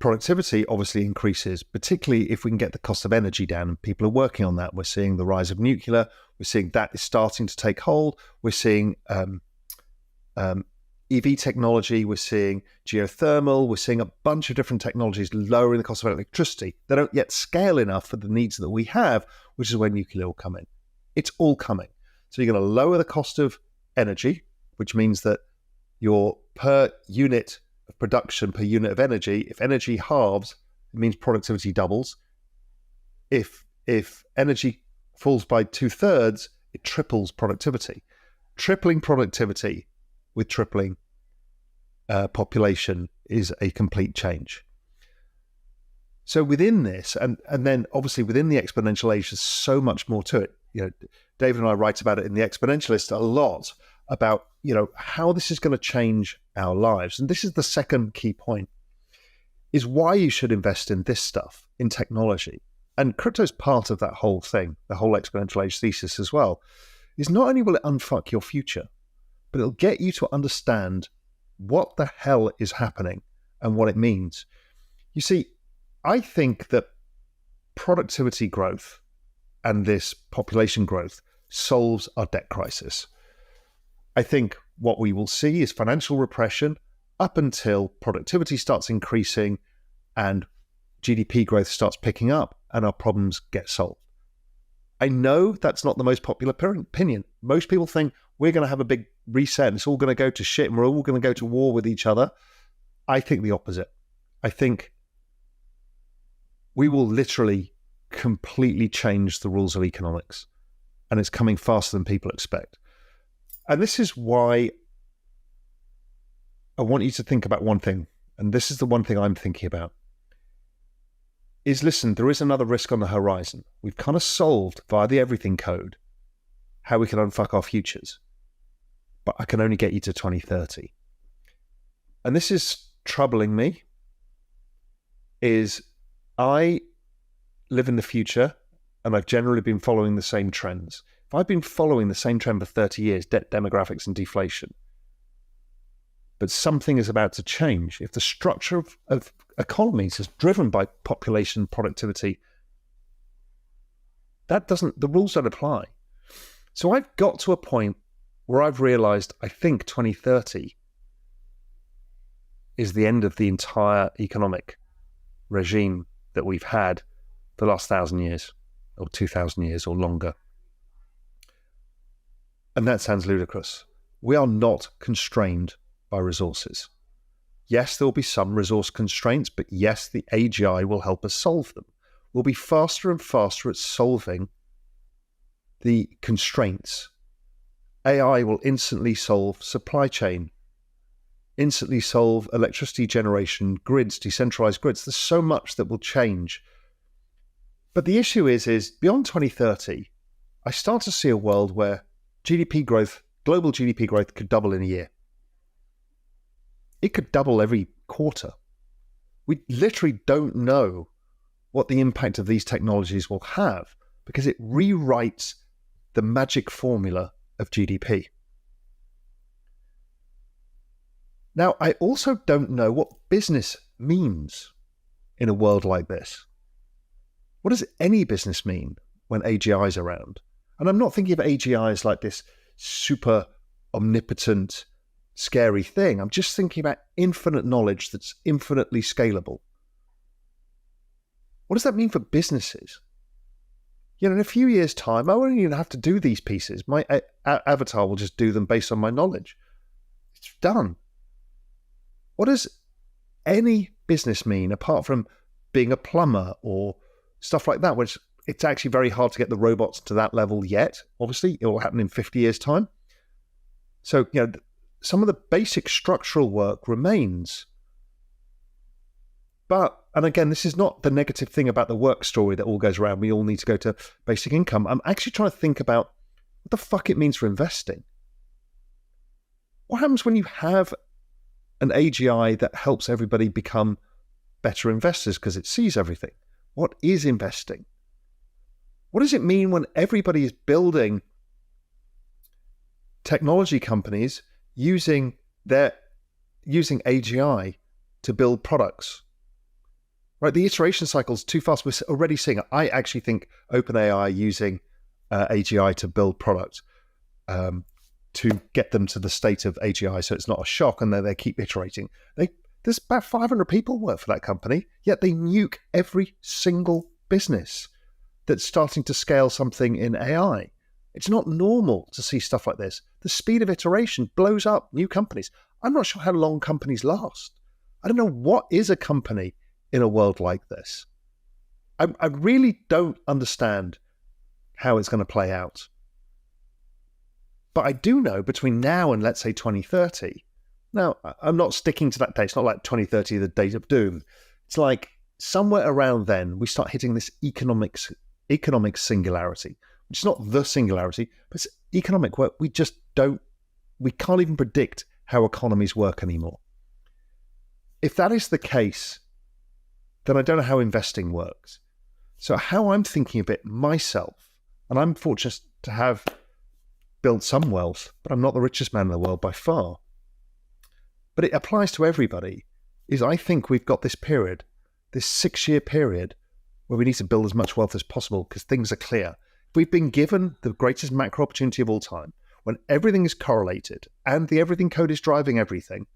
Productivity obviously increases, particularly if we can get the cost of energy down, and people are working on that. We're seeing the rise of nuclear. We're seeing that is starting to take hold. We're seeing EV technology. We're seeing geothermal. We're seeing a bunch of different technologies lowering the cost of electricity. They don't yet scale enough for the needs that we have, which is where nuclear will come in. It's all coming. So you're going to lower the cost of energy, which means that your per unit of production, per unit of energy, if energy halves, it means productivity doubles. If energy falls by 2/3, it triples productivity. Tripling productivity with tripling population is a complete change. So within this, and then obviously within the exponential age, there's so much more to it. David and I write about it in The Exponentialist a lot, about how this is going to change our lives. And this is the second key point, is why you should invest in this stuff, in technology. And crypto is part of that whole thing, the whole exponential age thesis as well, is not only will it unfuck your future, but it'll get you to understand what the hell is happening and what it means. You see, I think that productivity growth and this population growth solves our debt crisis. I think what we will see is financial repression up until productivity starts increasing and GDP growth starts picking up and our problems get solved. I know that's not the most popular opinion. Most people think we're going to have a big reset and it's all going to go to shit and we're all going to go to war with each other. I think the opposite. I think we will literally completely change the rules of economics, and it's coming faster than people expect. And this is why I want you to think about one thing, and this is the one thing I'm thinking about, is listen, there is another risk on the horizon. We've kind of solved via the everything code how we can unfuck our futures, but I can only get you to 2030. And this is troubling me, is I live in the future and I've generally been following the same trends. If I've been following the same trend for 30 years, debt, demographics and deflation, but something is about to change. If the structure of economies is driven by population productivity, the rules don't apply. So I've got to a point where I've realized I think 2030 is the end of the entire economic regime that we've had for the last 1,000 years or 2,000 years or longer. And that sounds ludicrous. We are not constrained by resources. Yes, there will be some resource constraints, but yes, the AGI will help us solve them. We'll be faster and faster at solving the constraints. AI will instantly solve supply chain, instantly solve electricity generation, grids, decentralized grids. There's so much that will change. But the issue is beyond 2030, I start to see a world where GDP growth global GDP growth could double in a year. It could double every quarter. We literally don't know what the impact of these technologies will have because it rewrites the magic formula of GDP. Now, I also don't know what business means in a world like this. What does any business mean when AGI is around? And I'm not thinking of AGI as like this super omnipotent, scary thing. I'm just thinking about infinite knowledge that's infinitely scalable. What does that mean for businesses? In a few years' time, I won't even have to do these pieces. My avatar will just do them based on my knowledge. It's done. What does any business mean apart from being a plumber or stuff like that, which it's actually very hard to get the robots to that level yet. Obviously, it will happen in 50 years' time. So, some of the basic structural work remains. But, and again, this is not the negative thing about the work story that all goes around. We all need to go to basic income. I'm actually trying to think about what the fuck it means for investing. What happens when you have an AGI that helps everybody become better investors because it sees everything? What is investing? What does it mean when everybody is building technology companies using AGI to build products? Right, the iteration cycle is too fast. We're already seeing it. I actually think OpenAI using AGI to build products to get them to the state of AGI so it's not a shock, and then they keep iterating. There's about 500 people work for that company, yet they nuke every single business that's starting to scale something in AI. It's not normal to see stuff like this. The speed of iteration blows up new companies. I'm not sure how long companies last. I don't know what is a company in a world like this. I really don't understand how it's going to play out. But I do know between now and, let's say, 2030, now, I'm not sticking to that date. It's not like 2030, the date of doom. It's like somewhere around then, we start hitting this economic singularity, which is not the singularity, but it's economic where we can't even predict how economies work anymore. If that is the case, then I don't know how investing works. So how I'm thinking of it myself, and I'm fortunate to have built some wealth, but I'm not the richest man in the world by far. But it applies to everybody, is I think we've got this period, this 6-year period, where we need to build as much wealth as possible because things are clear. If we've been given the greatest macro opportunity of all time, when everything is correlated and the everything code is driving everything,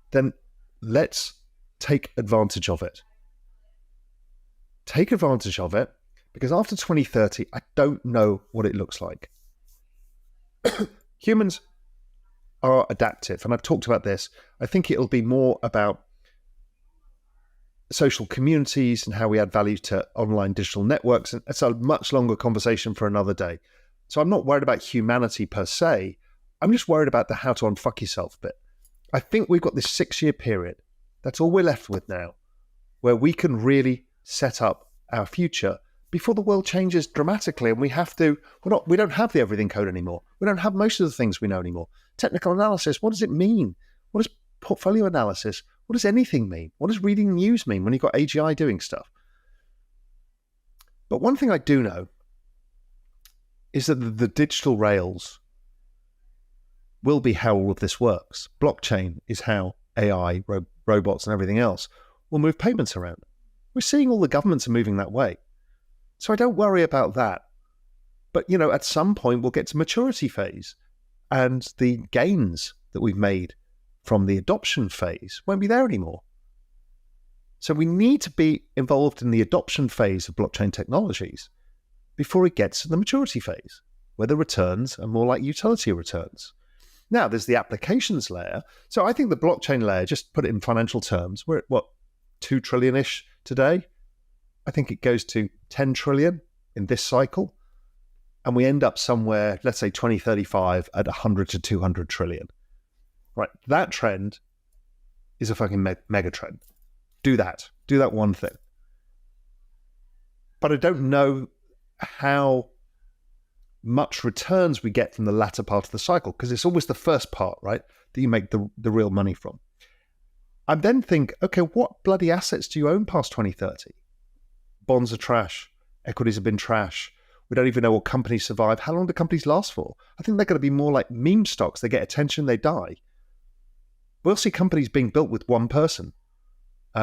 then let's take advantage of it. Take advantage of it, because after 2030, I don't know what it looks like. Humans are adaptive, and I've talked about this. I think it'll be more about social communities and how we add value to online digital networks, and it's a much longer conversation for another day. So I'm not worried about humanity per se. I'm just worried about the how to unfuck yourself bit. I think we've got this 6-year period. That's all we're left with now, where we can really set up our future before the world changes dramatically, and we don't have the everything code anymore. We don't have most of the things we know anymore. Technical analysis, what does it mean? What does portfolio analysis, what does anything mean? What does reading news mean when you've got AGI doing stuff? But one thing I do know is that the digital rails will be how all of this works. Blockchain is how AI, robots and everything else will move payments around. We're seeing all the governments are moving that way. So I don't worry about that. But, at some point we'll get to maturity phase, and the gains that we've made from the adoption phase won't be there anymore. So we need to be involved in the adoption phase of blockchain technologies before it gets to the maturity phase, where the returns are more like utility returns. Now, there's the applications layer. So I think the blockchain layer, just put it in financial terms, we're at 2 trillion-ish today? I think it goes to 10 trillion in this cycle. And we end up somewhere, let's say 2035, at 100 to 200 trillion. Right, that trend is a fucking mega trend. Do that one thing. But I don't know how much returns we get from the latter part of the cycle, because it's always the first part, right, that you make the real money from. I then think, okay, what bloody assets do you own past 2030? Bonds are trash. Equities have been trash. We don't even know what companies survive. How long do companies last for? I think they're going to be more like meme stocks. They get attention, they die. We'll see companies being built with one person. We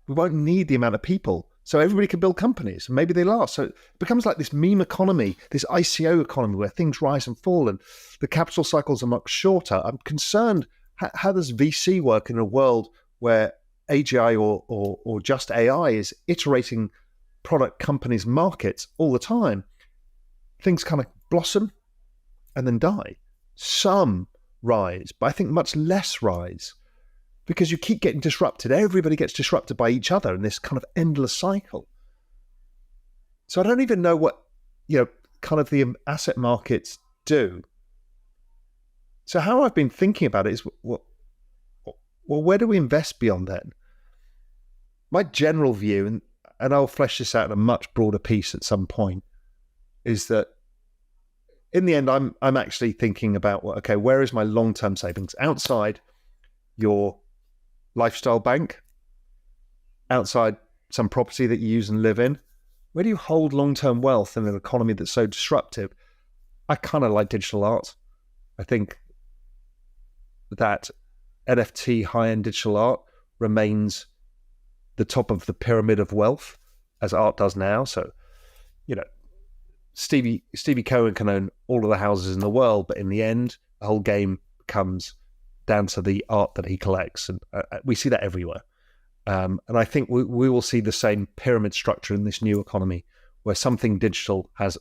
won't need the amount of people. So everybody can build companies, and maybe they last. So it becomes like this meme economy, this ICO economy where things rise and fall, and the capital cycles are much shorter. I'm concerned, how does VC work in a world where AGI or just AI is iterating product companies' markets all the time? Things kind of blossom and then die. Some rise, but I think much less rise, because you keep getting disrupted. Everybody gets disrupted by each other in this kind of endless cycle. So I don't even know what, kind of the asset markets do. So how I've been thinking about it is, well, where do we invest beyond then? My general view, and I'll flesh this out in a much broader piece at some point, is that in the end, I'm actually thinking about, well, okay, where is my long-term savings outside your lifestyle bank, outside some property that you use and live in? Where do you hold long-term wealth in an economy that's so disruptive? I kind of like digital art. I think that NFT high-end digital art remains the top of the pyramid of wealth, as art does now. So, Stevie Cohen can own all of the houses in the world, but in the end, the whole game comes down to the art that he collects, and we see that everywhere. And I think we will see the same pyramid structure in this new economy, where something digital has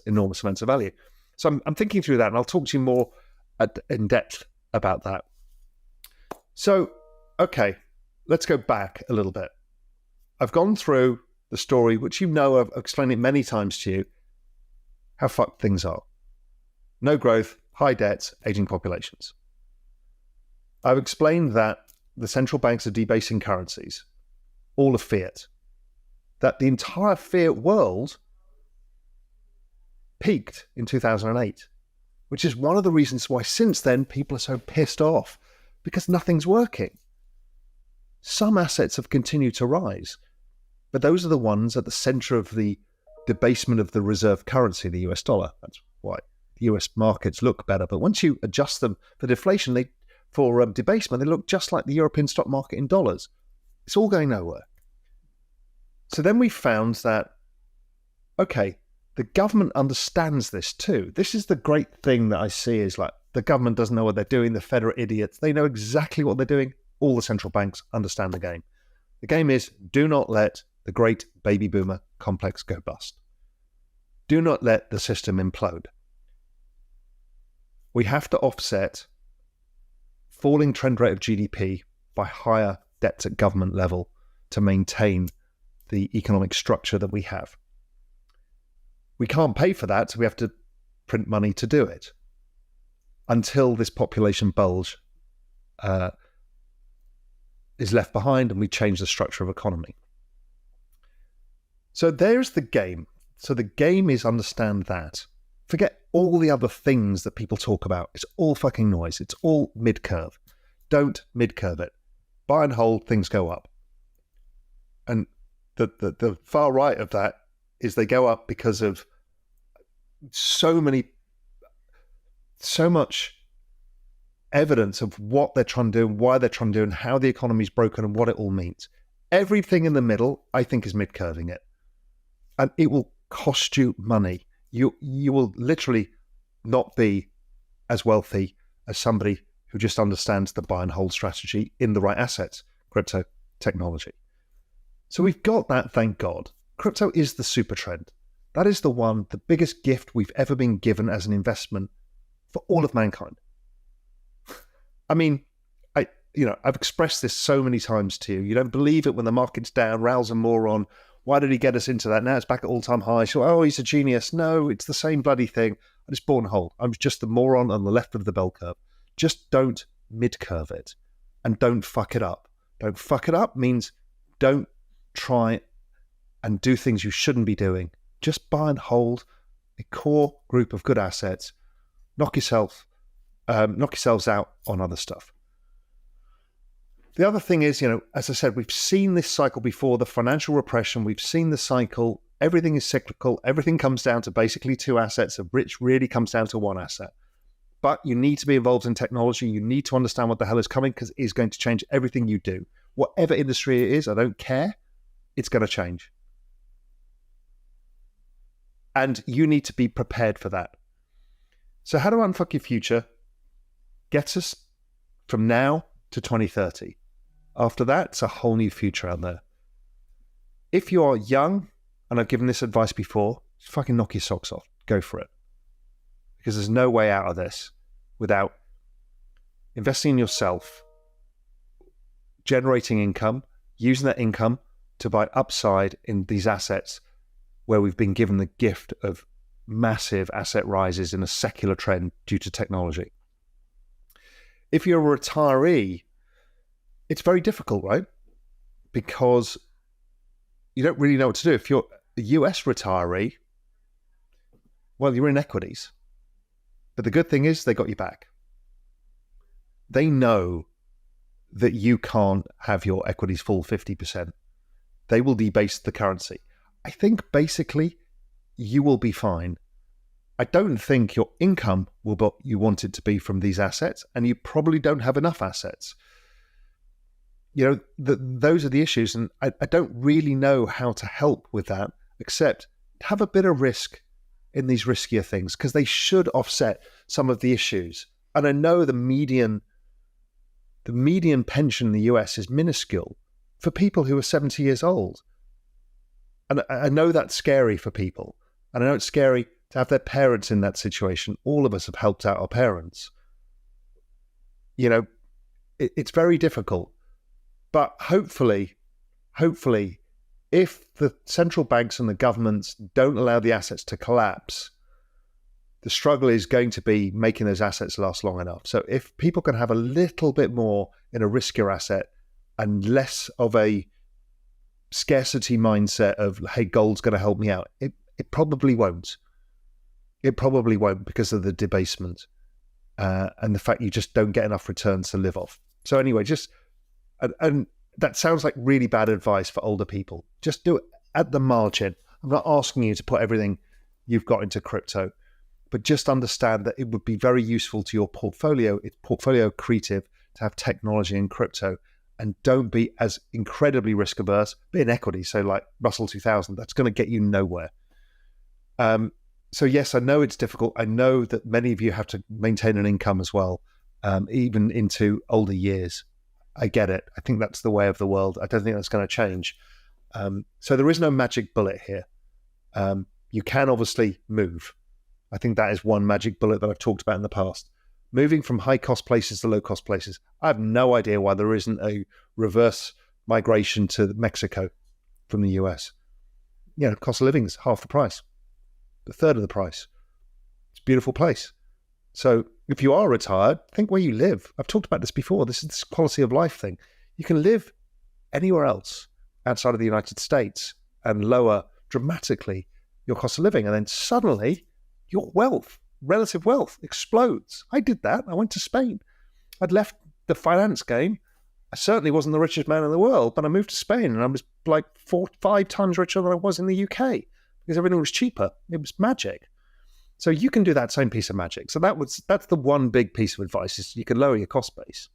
enormous amounts of value. So I'm thinking through that, and I'll talk to you more in depth about that. So, okay, let's go back a little bit. I've gone through the story, which I've explained it many times to you, how fucked things are. No growth, high debts, aging populations. I've explained that the central banks are debasing currencies, all of fiat, that the entire fiat world peaked in 2008, which is one of the reasons why since then people are so pissed off, because nothing's working. Some assets have continued to rise, but those are the ones at the center of the debasement of the reserve currency, the US dollar. That's why the US markets look better. But once you adjust them for deflation, for debasement, they look just like the European stock market in dollars. It's all going nowhere. So then we found that, okay, the government understands this too. This is the great thing that I see, is like the government doesn't know what they're doing. The Fed are idiots. They know exactly what they're doing. All the central banks understand the game. The game is, do not let the great baby boomer complex go bust. Do not let the system implode. We have to offset falling trend rate of GDP by higher debts at government level to maintain the economic structure that we have. We can't pay for that, so we have to print money to do it until this population bulge is left behind and we change the structure of economy. So there's the game. So the game is understand that. Forget all the other things that people talk about. It's all fucking noise. It's all mid-curve. Don't mid-curve it. Buy and hold, things go up. And the far right of that is they go up because of so much evidence of what they're trying to do, and why they're trying to do, and how the economy's broken and what it all means. Everything in the middle, I think, is mid-curving it. And it will cost you money. You will literally not be as wealthy as somebody who just understands the buy and hold strategy in the right assets, crypto technology. So we've got that, thank God. Crypto is the super trend. That is the biggest gift we've ever been given as an investment for all of mankind. I mean, I've expressed this so many times to you. You don't believe it when the market's down. Raoul's a moron. Why did he get us into that? Now it's back at all-time highs. So, oh, he's a genius. No, it's the same bloody thing. I just bought and hold. I'm just the moron on the left of the bell curve. Just don't mid-curve it, and don't fuck it up. Don't fuck it up means don't try and do things you shouldn't be doing. Just buy and hold a core group of good assets, knock yourselves out on other stuff. The other thing is, as I said, we've seen this cycle before, the financial repression. We've seen the cycle. Everything is cyclical. Everything comes down to basically two assets. A rich really comes down to one asset. But you need to be involved in technology. You need to understand what the hell is coming, because it is going to change everything you do. Whatever industry it is, I don't care. It's going to change. And you need to be prepared for that. So how to unfuck your future gets us from now to 2030. After that, it's a whole new future out there. If you are young, and I've given this advice before, just fucking knock your socks off. Go for it. Because there's no way out of this without investing in yourself, generating income, using that income to buy upside in these assets where we've been given the gift of massive asset rises in a secular trend due to technology. If you're a retiree, it's very difficult, right? Because you don't really know what to do. If you're a US retiree, well, you're in equities. But the good thing is they got you back. They know that you can't have your equities fall 50%. They will debase the currency. I think basically you will be fine. I don't think your income will be what you want it to be from these assets, and you probably don't have enough assets. Those are the issues, and I don't really know how to help with that, except have a bit of risk in these riskier things, because they should offset some of the issues. And I know the median pension in the US is minuscule for people who are 70 years old. And I know that's scary for people. And I know it's scary to have their parents in that situation. All of us have helped out our parents. It's very difficult. But hopefully, if the central banks and the governments don't allow the assets to collapse, the struggle is going to be making those assets last long enough. So if people can have a little bit more in a riskier asset and less of a scarcity mindset of, hey, gold's going to help me out, it probably won't. It probably won't, because of the debasement and the fact you just don't get enough returns to live off. So anyway, and that sounds like really bad advice for older people. Just do it at the margin. I'm not asking you to put everything you've got into crypto, but just understand that it would be very useful to your portfolio. It's portfolio accretive to have technology in crypto, and don't be as incredibly risk averse. Be in equity, so like Russell 2000, that's going to get you nowhere. So yes, I know it's difficult. I know that many of you have to maintain an income as well, even into older years. I get it. I think that's the way of the world. I don't think that's going to change. So there is no magic bullet here. You can obviously move. I think that is one magic bullet that I've talked about in the past. Moving from high-cost places to low-cost places. I have no idea why there isn't a reverse migration to Mexico from the US. Cost of living is half the price, a third of the price. It's a beautiful place. So if you are retired, think where you live. I've talked about this before. This is this quality of life thing. You can live anywhere else outside of the United States and lower dramatically your cost of living. And then suddenly your relative wealth explodes. I did that. I went to Spain. I'd left the finance game. I certainly wasn't the richest man in the world, but I moved to Spain and I was like 4-5 times richer than I was in the UK because everything was cheaper. It was magic. So you can do that same piece of magic. So that's the one big piece of advice, is you can lower your cost base.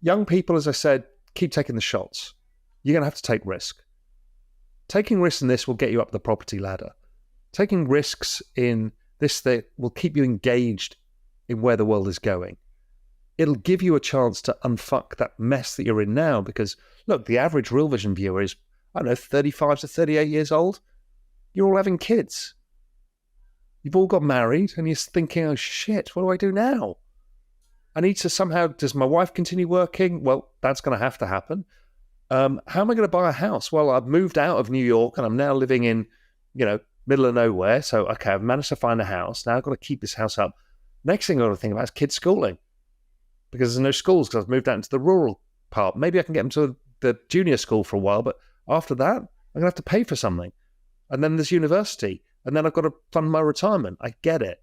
Young people, as I said, keep taking the shots. You're going to have to take risk. Taking risks in this will get you up the property ladder. Taking risks in this thing will keep you engaged in where the world is going. It'll give you a chance to unfuck that mess that you're in now, because, look, the average Real Vision viewer is, 35 to 38 years old. You're all having kids. You've all got married and you're thinking, oh shit, what do I do now? I need to somehow, does my wife continue working? Well, that's going to have to happen. How am I going to buy a house? Well, I've moved out of New York and I'm now living in, middle of nowhere. So, okay, I've managed to find a house. Now I've got to keep this house up. Next thing I've got to think about is kids' schooling, because there's no schools because I've moved out into the rural part. Maybe I can get them to the junior school for a while, but after that, I'm going to have to pay for something. And then there's university. and then I've got to fund my retirement. I get it.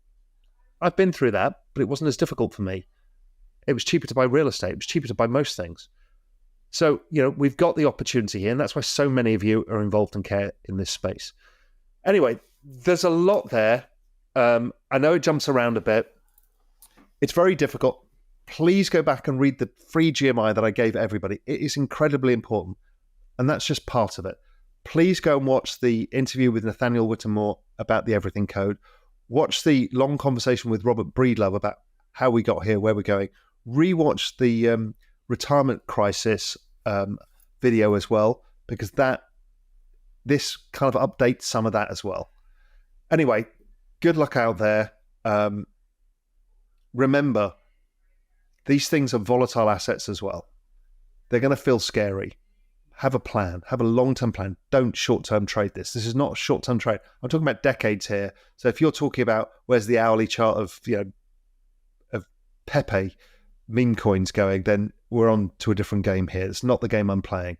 I've been through that, but it wasn't as difficult for me. It was cheaper to buy real estate. It was cheaper to buy most things. So, we've got the opportunity here, and that's why so many of you are involved and care in this space. Anyway, there's a lot there. I know it jumps around a bit. It's very difficult. Please go back and read the free GMI that I gave everybody. It is incredibly important, and that's just part of it. Please go and watch the interview with Nathaniel Whittemore about the Everything Code. Watch the long conversation with Robert Breedlove about how we got here, where we're going. Rewatch the retirement crisis video as well, because this kind of updates some of that as well. Anyway, good luck out there. Remember, these things are volatile assets as well. They're going to feel scary. Have a plan. Have a long-term plan. Don't short-term trade this. This is not a short-term trade. I'm talking about decades here. So if you're talking about where's the hourly chart of Pepe meme coins going, then we're on to a different game here. It's not the game I'm playing.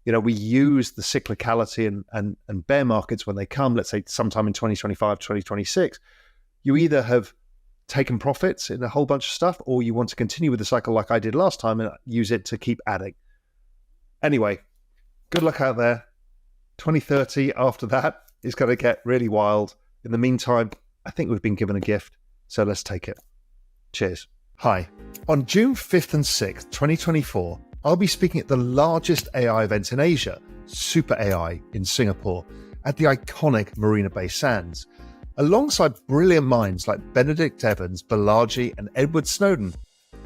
We use the cyclicality and bear markets when they come, let's say sometime in 2025, 2026. You either have taken profits in a whole bunch of stuff, or you want to continue with the cycle like I did last time and use it to keep adding. Anyway, good luck out there. 2030 after that is going to get really wild. In the meantime, I think we've been given a gift, so let's take it. Cheers. Hi. On June 5th and 6th, 2024, I'll be speaking at the largest AI event in Asia, Super AI, in Singapore, at the iconic Marina Bay Sands. Alongside brilliant minds like Benedict Evans, Balaji, and Edward Snowden,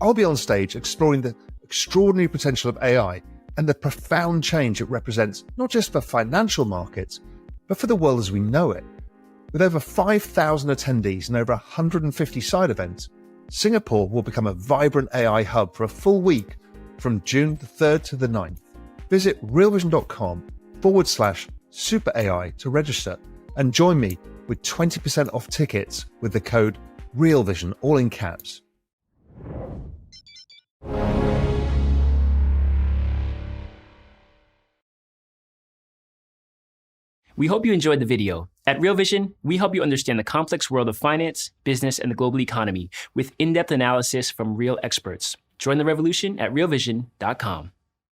I'll be on stage exploring the extraordinary potential of AI and the profound change it represents, not just for financial markets, but for the world as we know it. With over 5,000 attendees and over 150 side events, Singapore will become a vibrant AI hub for a full week from June the 3rd to the 9th. Visit realvision.com/Super AI to register and join me with 20% off tickets with the code REALVISION, all in caps. We hope you enjoyed the video. At Real Vision, we help you understand the complex world of finance, business, and the global economy with in-depth analysis from real experts. Join the revolution at realvision.com.